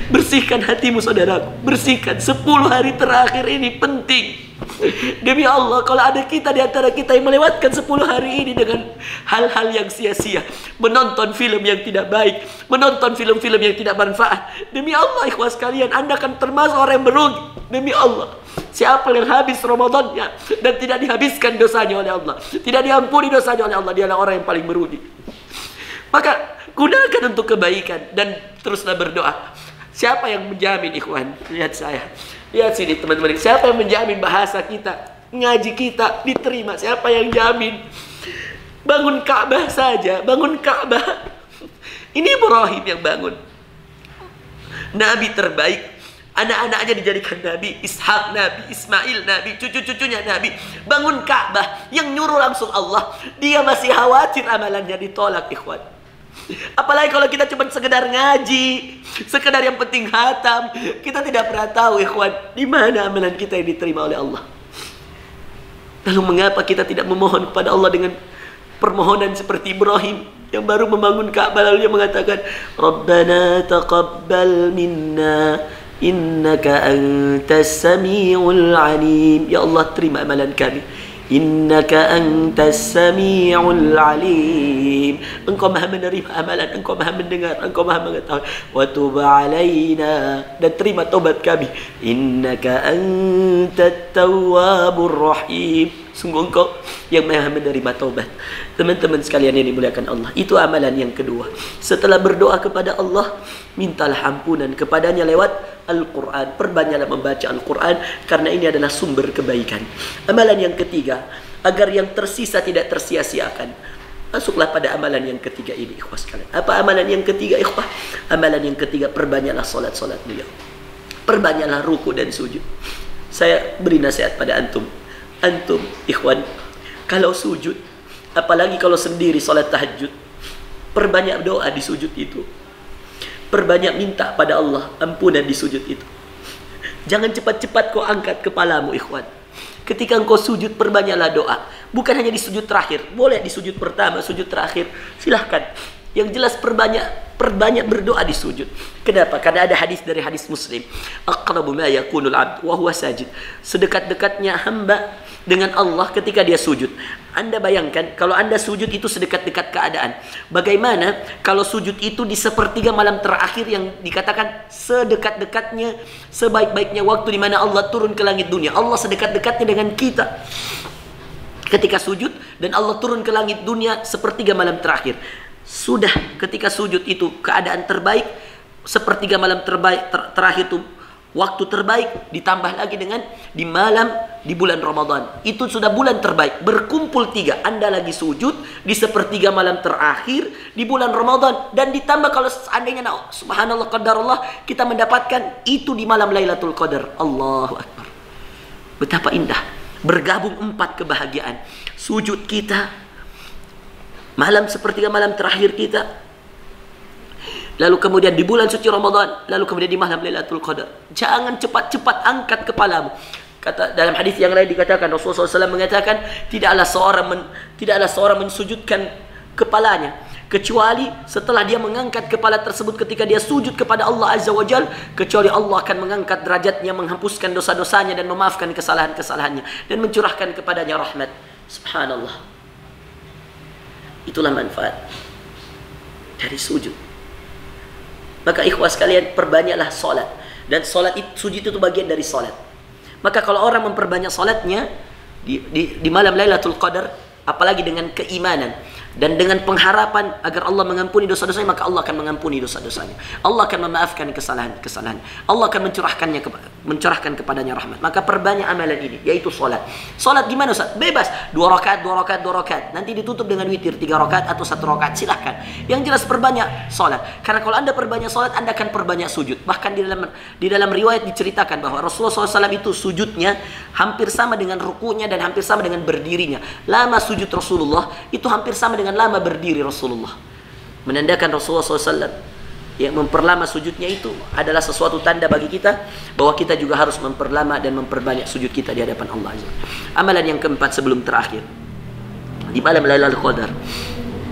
Bersihkan hatimu saudaraku, bersihkan. 10 hari terakhir ini penting. Demi Allah, kalau ada kita di antara kita yang melewatkan 10 hari ini dengan hal-hal yang sia-sia, menonton film yang tidak baik, menonton film-film yang tidak bermanfaat, demi Allah ikhwas sekalian, Anda akan termasuk orang yang merugi. Demi Allah, siapa yang habis Ramadannya dan tidak dihabiskan dosanya oleh Allah, tidak diampuni dosanya oleh Allah, dialah orang yang paling merugi. Maka gunakan untuk kebaikan dan teruslah berdoa. Siapa yang menjamin ikhwan? Lihat saya, lihat sini teman-teman, siapa yang menjamin bahasa kita, ngaji kita diterima? Siapa yang jamin? Bangun Ka'bah saja, bangun Ka'bah, ini Ibrahim yang bangun, Nabi terbaik, anak-anaknya dijadikan Nabi, Ishak Nabi, Ismail Nabi, cucu-cucunya Nabi, bangun Ka'bah, yang nyuruh langsung Allah. Dia masih khawatir amalannya ditolak ikhwan. Apalagi kalau kita cuma sekedar ngaji, sekedar yang penting khatam, kita tidak pernah tahu ikhwan di mana amalan kita yang diterima oleh Allah. Lalu mengapa kita tidak memohon kepada Allah dengan permohonan seperti Ibrahim yang baru membangun Ka'bah, lalu dia mengatakan, Rabbana taqabbal minna innaka antas sami'ul alim. Ya Allah, terima amalan kami. Innaka antas sami'ul alim. Engkau maha menerima amalan, engkau maha mendengar, engkau maha mengetahui. Wa tub alaina, dan terima taubat kami. Innaka antat tawwabur rahim. Sungguh engkau yang maha menerima taubat. Teman-teman sekalian yang dimuliakan Allah, itu amalan yang kedua. Setelah berdoa kepada Allah, mintalah ampunan kepadanya lewat Al-Quran. Perbanyaklah membaca Al-Quran, karena ini adalah sumber kebaikan. Amalan yang ketiga, agar yang tersisa tidak tersia-siakan, masuklah pada amalan yang ketiga ini ikhwah sekalian. Apa amalan yang ketiga ikhwah? Amalan yang ketiga, perbanyaklah solat-solat beliau, perbanyaklah ruku dan sujud. Saya beri nasihat pada antum ikhwan, kalau sujud, apalagi kalau sendiri solat tahajud, perbanyak doa di sujud itu. Perbanyak minta pada Allah ampunan di sujud itu. Jangan cepat-cepat kau angkat kepalamu ikhwan. Ketika engkau sujud, perbanyaklah doa. Bukan hanya di sujud terakhir, boleh di sujud pertama, sujud terakhir, silahkan. Yang jelas perbanyak berdoa di sujud. Kenapa? Karena ada hadis dari hadis Muslim, aqrabu ma yakunul 'abd wa huwa sajid. Sedekat-dekatnya hamba dengan Allah ketika dia sujud. Anda bayangkan kalau Anda sujud itu sedekat-dekat keadaan. Bagaimana kalau sujud itu di sepertiga malam terakhir yang dikatakan sedekat-dekatnya, sebaik-baiknya waktu di mana Allah turun ke langit dunia. Allah sedekat-dekatnya dengan kita ketika sujud, dan Allah turun ke langit dunia sepertiga malam terakhir. Sudah ketika sujud itu keadaan terbaik, sepertiga malam terbaik terakhir itu waktu terbaik, ditambah lagi dengan di bulan Ramadan, itu sudah bulan terbaik. Berkumpul tiga, Anda lagi sujud di sepertiga malam terakhir di bulan Ramadan, dan ditambah kalau seandainya subhanallah qadarullah kita mendapatkan itu di malam Lailatul Qadar. Allahu Akbar, betapa indah. Bergabung 4 kebahagiaan. Sujud kita malam sepertiga malam terakhir kita, lalu kemudian di bulan suci Ramadan, lalu kemudian di malam Lailatul Qadar. Jangan cepat-cepat angkat kepalamu. Kata dalam hadis yang lain dikatakan, Rasulullah SAW mengatakan, tidaklah seorang mensujudkan kepalanya kecuali setelah dia mengangkat kepala tersebut ketika dia sujud kepada Allah Azza wa Jal, kecuali Allah akan mengangkat derajatnya, menghapuskan dosa-dosanya dan memaafkan kesalahan-kesalahannya dan mencurahkan kepadanya rahmat. Subhanallah. Itulah manfaat dari sujud. Maka ikhwah sekalian, perbanyaklah solat. Dan solat itu, sujud itu bagian dari solat. Maka kalau orang memperbanyak solatnya di malam Lailatul Qadar, apalagi dengan keimanan dan dengan pengharapan agar Allah mengampuni dosa-dosanya, maka Allah akan mengampuni dosa-dosanya. Allah akan memaafkan kesalahan-kesalahan. Allah akan mencurahkan kepadanya rahmat. Maka perbanyak amalan ini, yaitu solat. Solat gimana Ustaz? Bebas. 2 rakaat. Nanti ditutup dengan witir 3 rakaat atau 1 rakaat. Silahkan. Yang jelas perbanyak solat. Karena kalau Anda perbanyak solat, Anda akan perbanyak sujud. Bahkan di dalam riwayat diceritakan bahwa Rasulullah SAW itu sujudnya hampir sama dengan rukunya dan hampir sama dengan berdirinya. Lama sujud Rasulullah itu hampir sama dengan lama berdiri Rasulullah. Menandakan Rasulullah SAW yang memperlama sujudnya itu adalah sesuatu tanda bagi kita bahwa kita juga harus memperlama dan memperbanyak sujud kita di hadapan Allah Azza. Amalan yang keempat sebelum terakhir, di malam Lailatul Qadar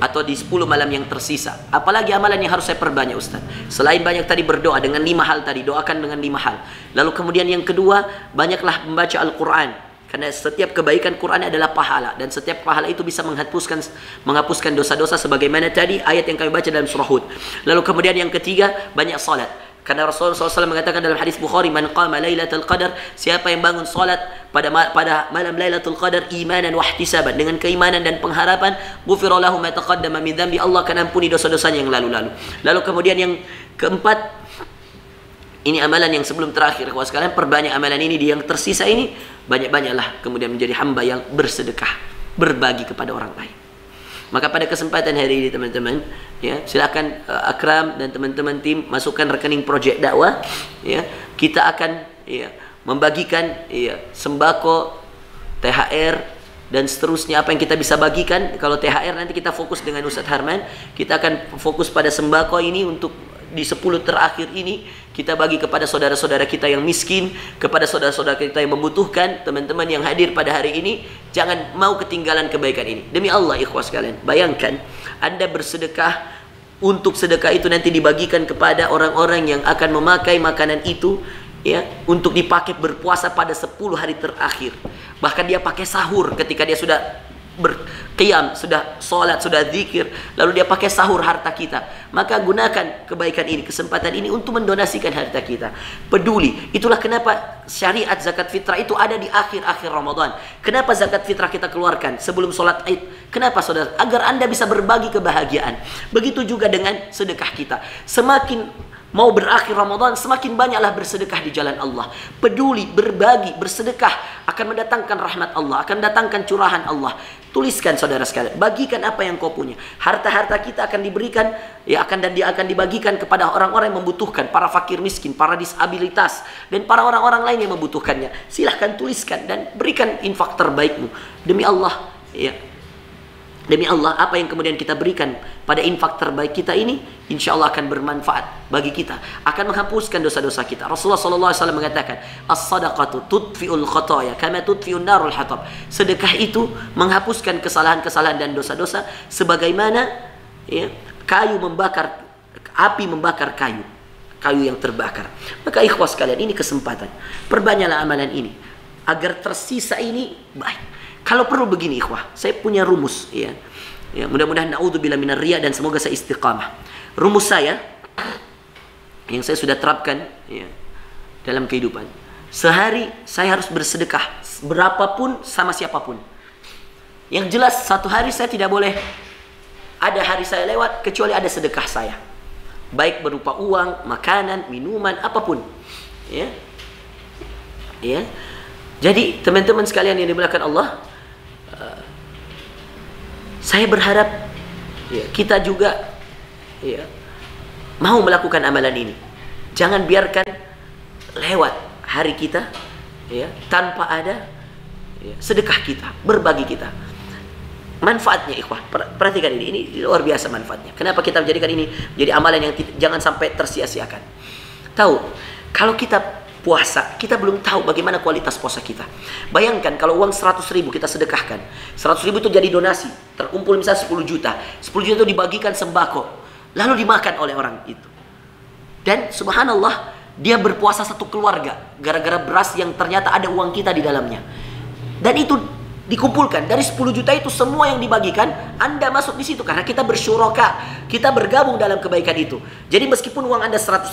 atau di 10 malam yang tersisa. Apalagi amalan yang harus saya perbanyak, Ustaz. Selain banyak tadi berdoa dengan 5 hal tadi, doakan dengan 5 hal. Lalu kemudian yang kedua, banyaklah membaca Al-Quran. Karena setiap kebaikan Quran adalah pahala, dan setiap pahala itu bisa menghapuskan dosa-dosa sebagaimana tadi ayat yang kami baca dalam surah Hud. Lalu kemudian yang ketiga, banyak salat. Karena Rasulullah SAW mengatakan dalam hadis Bukhari, man qama Lailatul Qadar, siapa yang bangun salat pada malam Lailatul Qadar imanan wa ihtisaban, dengan keimanan dan pengharapan, ghufira lahu ma taqaddama min dzambi, Allah akan ampuni dosa-dosanya yang lalu-lalu. Lalu kemudian yang keempat, ini amalan yang sebelum terakhir, kawan sekalian, perbanyak amalan ini, di yang tersisa ini banyak-banyaklah kemudian menjadi hamba yang bersedekah, berbagi kepada orang lain. Maka pada kesempatan hari ini teman-teman, ya, silakan Akram dan teman-teman tim masukkan rekening projek dakwah, ya. Kita akan, ya, membagikan, ya, sembako, THR dan seterusnya apa yang kita bisa bagikan. Kalau THR nanti kita fokus dengan Ustaz Harman, kita akan fokus pada sembako ini untuk di 10 terakhir ini kita bagi kepada saudara-saudara kita yang miskin, kepada saudara-saudara kita yang membutuhkan. Teman-teman yang hadir pada hari ini, jangan mau ketinggalan kebaikan ini. Demi Allah, ikhwah sekalian, bayangkan Anda bersedekah, untuk sedekah itu nanti dibagikan kepada orang-orang yang akan memakai makanan itu, ya, untuk dipakai berpuasa pada 10 hari terakhir. Bahkan dia pakai sahur ketika dia sudah berqiyam, sudah sholat, sudah zikir, lalu dia pakai sahur harta kita. Maka gunakan kebaikan ini, kesempatan ini untuk mendonasikan harta kita. Peduli. Itulah kenapa syariat zakat fitrah itu ada di akhir-akhir Ramadan. Kenapa zakat fitrah kita keluarkan sebelum sholat Id? Kenapa, saudara? Agar Anda bisa berbagi kebahagiaan. Begitu juga dengan sedekah kita. Semakin mau berakhir Ramadan, semakin banyaklah bersedekah di jalan Allah. Peduli, berbagi, bersedekah akan mendatangkan rahmat Allah, akan mendatangkan curahan Allah. Tuliskan, saudara sekalian, bagikan apa yang kau punya. Harta-harta kita akan diberikan, ya, akan dibagikan kepada orang-orang yang membutuhkan, para fakir miskin, para disabilitas, dan para orang-orang lain yang membutuhkannya. Silahkan tuliskan dan berikan infak terbaikmu. Demi Allah, ya. Demi Allah, apa yang kemudian kita berikan pada infak terbaik kita ini, insya Allah akan bermanfaat bagi kita, akan menghapuskan dosa-dosa kita. Rasulullah SAW mengatakan, as-sadaqatu tudfi'ul khataya kama tudfi'un narul hatab. Sedekah itu menghapuskan kesalahan-kesalahan dan dosa-dosa sebagaimana, ya, api membakar kayu yang terbakar. Maka ikhwas sekalian, ini kesempatan, perbanyaklah amalan ini agar tersisa ini baik. Kalau perlu begini, ikhwah, saya punya rumus, ya. Ya, mudah-mudahan naudzubillah minar riya, dan semoga saya istiqamah. Rumus saya yang saya sudah terapkan, ya, dalam kehidupan. Sehari saya harus bersedekah berapapun sama siapapun. Yang jelas satu hari saya tidak boleh ada hari saya lewat kecuali ada sedekah saya. Baik berupa uang, makanan, minuman, apapun. Ya. Ya. Jadi teman-teman sekalian yang dimuliakan Allah, saya berharap, ya, kita juga, ya, mau melakukan amalan ini. Jangan biarkan lewat hari kita, ya, tanpa ada, ya, sedekah kita, berbagi kita. Manfaatnya, ikhwah, perhatikan ini luar biasa manfaatnya. Kenapa kita menjadikan ini jadi amalan yang jangan sampai tersia-siakan? Tahu, kalau kita puasa, kita belum tahu bagaimana kualitas puasa kita. Bayangkan kalau uang 100.000 kita sedekahkan, 100.000 itu jadi donasi, terkumpul misalnya 10 juta, 10 juta itu dibagikan sembako, lalu dimakan oleh orang itu. Dan subhanallah, dia berpuasa satu keluarga gara-gara beras yang ternyata ada uang kita di dalamnya. Dan itu dikumpulkan dari 10 juta itu, semua yang dibagikan, Anda masuk di situ karena kita bersyuraka, kita bergabung dalam kebaikan itu. Jadi meskipun uang Anda 100.000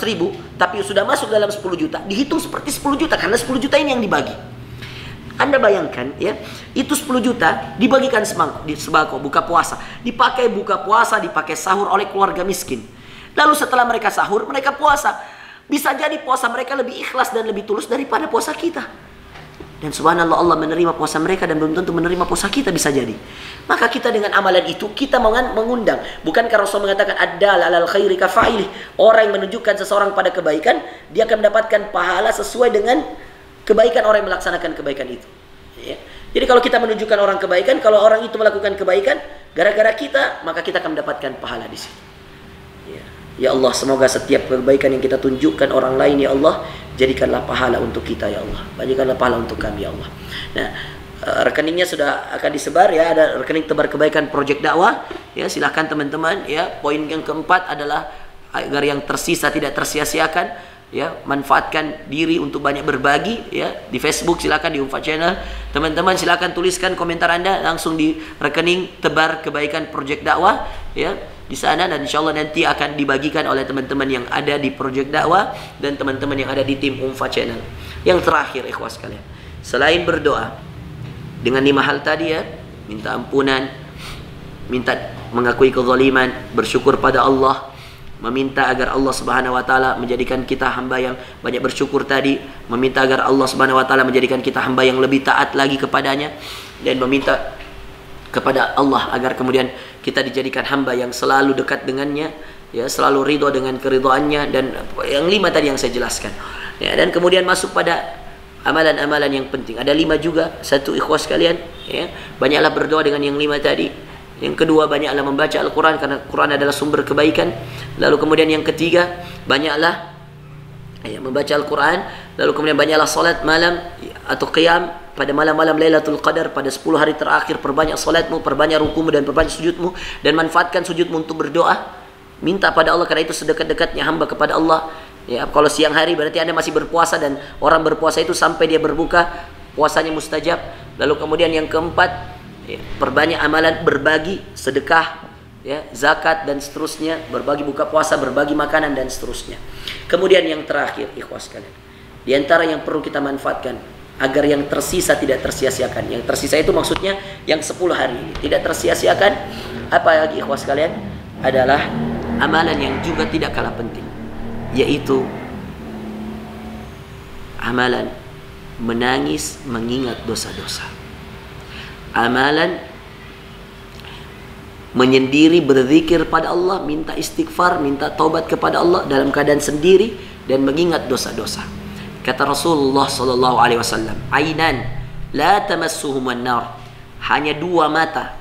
tapi sudah masuk dalam 10 juta, dihitung seperti 10 juta karena 10 juta ini yang dibagi. Anda bayangkan, ya, itu 10 juta dibagikan sembako buka puasa, dipakai buka puasa, dipakai sahur oleh keluarga miskin. Lalu setelah mereka sahur, mereka puasa. Bisa jadi puasa mereka lebih ikhlas dan lebih tulus daripada puasa kita. Dan subhanallah, Allah menerima puasa mereka dan belum tentu menerima puasa kita, bisa jadi. Maka kita dengan amalan itu, kita mengundang. Bukankah Rasul mengatakan, ad-dal alal khairi kafa'ilih. Orang yang menunjukkan seseorang pada kebaikan, dia akan mendapatkan pahala sesuai dengan kebaikan orang yang melaksanakan kebaikan itu. Ya. Jadi kalau kita menunjukkan orang kebaikan, kalau orang itu melakukan kebaikan, gara-gara kita, maka kita akan mendapatkan pahala di situ. Ya Allah, semoga setiap kebaikan yang kita tunjukkan orang lain, ya Allah, jadikanlah pahala untuk kita, ya Allah. Jadikanlah pahala untuk kami, ya Allah. Nah, rekeningnya sudah akan disebar ya, ada rekening tebar kebaikan Project Dakwah ya, silahkan teman-teman ya. Poin yang keempat adalah agar yang tersisa tidak tersia-siakan ya, manfaatkan diri untuk banyak berbagi ya. Di Facebook silakan, di Unfa Channel teman-teman silakan tuliskan komentar Anda langsung di rekening tebar kebaikan Project Dakwah ya di sana, dan insyaallah nanti akan dibagikan oleh teman-teman yang ada di Project Dakwah dan teman-teman yang ada di tim Unfa Channel. Yang terakhir ikhwas sekalian, selain berdoa dengan 5 hal tadi ya, minta ampunan, minta mengakui kezaliman, bersyukur pada Allah, meminta agar Allah Subhanahu wa taala menjadikan kita hamba yang banyak bersyukur tadi, meminta agar Allah Subhanahu wa taala menjadikan kita hamba yang lebih taat lagi kepadanya, dan meminta kepada Allah agar kemudian kita dijadikan hamba yang selalu dekat dengannya ya, selalu ridho dengan keridhaannya, dan yang 5 tadi yang saya jelaskan ya. Dan kemudian masuk pada amalan-amalan yang penting. Ada 5 juga. Satu, ikhwas sekalian ya, banyaklah berdoa dengan yang 5 tadi. Yang kedua, banyaklah membaca Al-Quran karena Quran adalah sumber kebaikan. Lalu kemudian yang ketiga, banyaklah ya, membaca Al-Quran. Lalu kemudian banyaklah salat malam atau qiyam pada malam-malam Lailatul Qadar, pada 10 hari terakhir. Perbanyak salatmu, perbanyak rukumu, dan perbanyak sujudmu, dan manfaatkan sujudmu untuk berdoa. Minta pada Allah, karena itu sedekat-dekatnya hamba kepada Allah. Ya, kalau siang hari berarti Anda masih berpuasa, dan orang berpuasa itu sampai dia berbuka puasanya mustajab. Lalu kemudian yang keempat, ya, perbanyak amalan berbagi, sedekah, ya, zakat dan seterusnya, berbagi buka puasa, berbagi makanan dan seterusnya. Kemudian yang terakhir, ikhwas sekalian, di antara yang perlu kita manfaatkan agar yang tersisa tidak tersia-siakan. Yang tersisa itu maksudnya yang 10 hari ini tidak tersia-siakan. Apa lagi ikhwas sekalian? Adalah amalan yang juga tidak kalah penting, yaitu amalan menangis mengingat dosa-dosa. Amalan menyendiri berzikir pada Allah, minta istighfar, minta taubat kepada Allah dalam keadaan sendiri dan mengingat dosa-dosa. Kata Rasulullah sallallahu alaihi wasallam, "Ainan la tamassuhumun nar." Hanya 2 mata.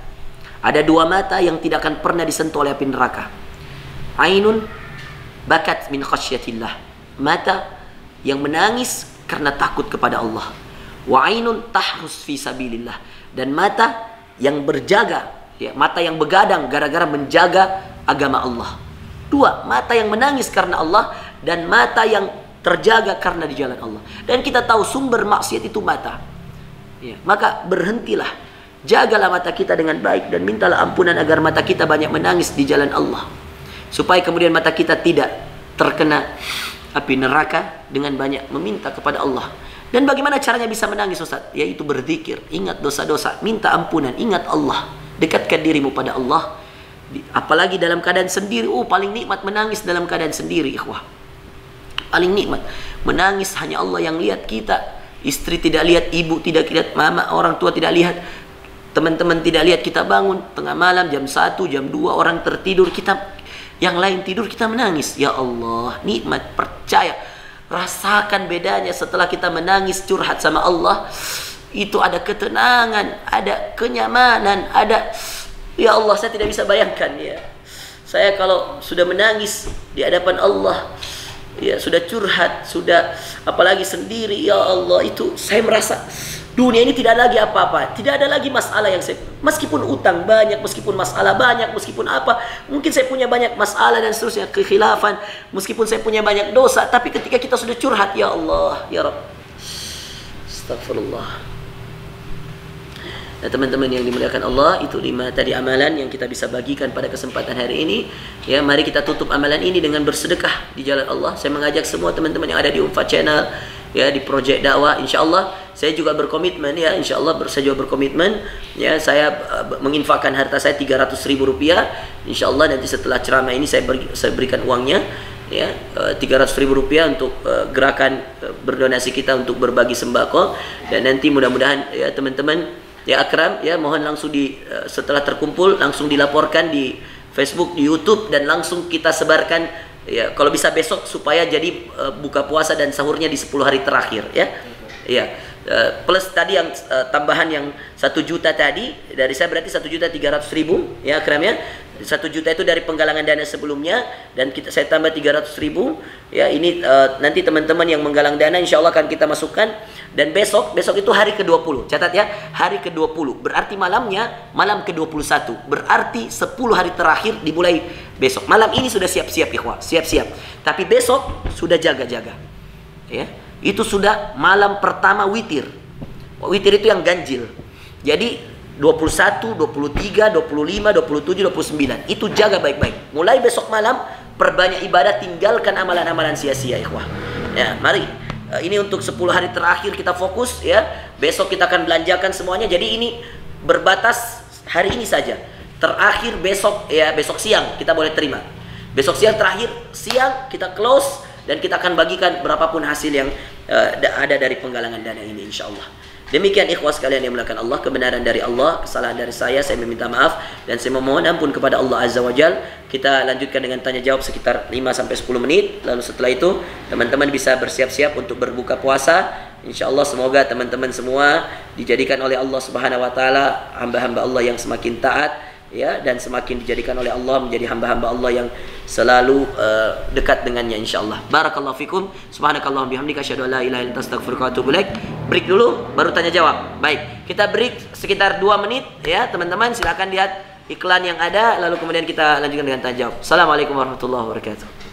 Ada 2 mata yang tidak akan pernah disentuh oleh api neraka. Ainun bakat min khasyatillah, mata yang menangis karena takut kepada Allah. Wa ainun tahrus fi sabilillah, dan mata yang berjaga, ya, mata yang begadang gara-gara menjaga agama Allah. 2 mata yang menangis karena Allah, dan mata yang terjaga karena di jalan Allah. Dan kita tahu sumber maksiat itu mata ya, maka berhentilah, jagalah mata kita dengan baik, dan mintalah ampunan agar mata kita banyak menangis di jalan Allah, supaya kemudian mata kita tidak terkena api neraka dengan banyak meminta kepada Allah. Dan bagaimana caranya bisa menangis, Ustaz? Yaitu berzikir, ingat dosa-dosa, minta ampunan, ingat Allah, dekatkan dirimu pada Allah. Apalagi dalam keadaan sendiri, paling nikmat menangis dalam keadaan sendiri, ikhwah. Paling nikmat menangis, hanya Allah yang lihat kita. Istri tidak lihat, ibu tidak lihat, mama, orang tua tidak lihat, teman-teman tidak lihat. Kita bangun tengah malam jam 1, jam 2, orang tertidur, kita yang lain tidur, kita menangis. Ya Allah, nikmat. Percaya, rasakan bedanya setelah kita menangis, curhat sama Allah. Itu ada ketenangan, ada kenyamanan, ada, ya Allah, saya tidak bisa bayangkan ya. Saya kalau sudah menangis di hadapan Allah, ya sudah curhat, sudah apalagi sendiri, ya Allah, itu saya merasa dunia ini tidak lagi apa-apa, tidak ada lagi masalah yang saya, meskipun utang banyak, meskipun masalah banyak, meskipun apa, mungkin saya punya banyak masalah dan seterusnya, kekhilafan, meskipun saya punya banyak dosa, tapi ketika kita sudah curhat, ya Allah, ya Rabb, astagfirullah. Nah, teman-teman yang dimuliakan Allah, itu 5 tadi amalan yang kita bisa bagikan pada kesempatan hari ini. Ya, mari kita tutup amalan ini dengan bersedekah di jalan Allah. Saya mengajak semua teman-teman yang ada di Unfa Channel, ya, di Project Dakwah. Insyaallah saya juga berkomitmen, ya, insyaallah saya juga berkomitmen, ya, saya menginfakkan harta saya 300.000 rupiah. Insyaallah nanti setelah ceramah ini saya berikan uangnya, ya, 300.000 rupiah untuk gerakan berdonasi kita untuk berbagi sembako. Dan nanti mudah-mudahan, ya, teman-teman, ya, Akram, ya, mohon langsung setelah terkumpul langsung dilaporkan di Facebook, di YouTube, dan langsung kita sebarkan, ya, kalau bisa besok, supaya jadi buka puasa dan sahurnya di 10 hari terakhir, ya. Ya. plus tadi yang tambahan yang 1 juta tadi dari saya berarti 1.300.000 ya Akram ya. 1 juta itu dari penggalangan dana sebelumnya dan saya tambah 300.000 ya. Ini nanti teman-teman yang menggalang dana insya Allah akan kita masukkan. Dan besok itu hari ke-20, catat ya, hari ke-20 berarti malamnya malam ke-21, berarti 10 hari terakhir dimulai besok. Malam ini sudah siap-siap ikhwah, siap-siap, tapi besok sudah jaga-jaga ya. Itu sudah malam pertama witir. Witir itu yang ganjil. Jadi 21, 23, 25, 27, 29 itu jaga baik-baik. Mulai besok malam perbanyak ibadah, tinggalkan amalan-amalan sia-sia ikhwah ya. Mari ini untuk 10 hari terakhir kita fokus ya. Besok kita akan belanjakan semuanya. Jadi ini berbatas hari ini saja. Terakhir besok ya, besok siang kita boleh terima. Besok siang terakhir siang kita close dan kita akan bagikan berapapun hasil yang ada dari penggalangan dana ini insyaallah. Demikian ikhwas sekalian yang dimuliakan Allah, kebenaran dari Allah, kesalahan dari saya meminta maaf dan saya memohon ampun kepada Allah Azza wa Jal. Kita lanjutkan dengan tanya jawab sekitar 5-10 menit. Lalu setelah itu teman-teman bisa bersiap-siap untuk berbuka puasa. Insyaallah semoga teman-teman semua dijadikan oleh Allah Subhanahu wa taala hamba-hamba Allah yang semakin taat ya, dan semakin dijadikan oleh Allah menjadi hamba-hamba Allah yang selalu dekat dengannya insyaallah. Barakallahu fikum. Subhanakallahumma bihamdika asyhadu an la ilaha illa anta astaghfiruka wa atubu ilaik. Break dulu baru tanya jawab. Baik, kita break sekitar 2 menit ya teman-teman. Silakan lihat iklan yang ada lalu kemudian kita lanjutkan dengan tanya jawab. Assalamualaikum warahmatullahi wabarakatuh.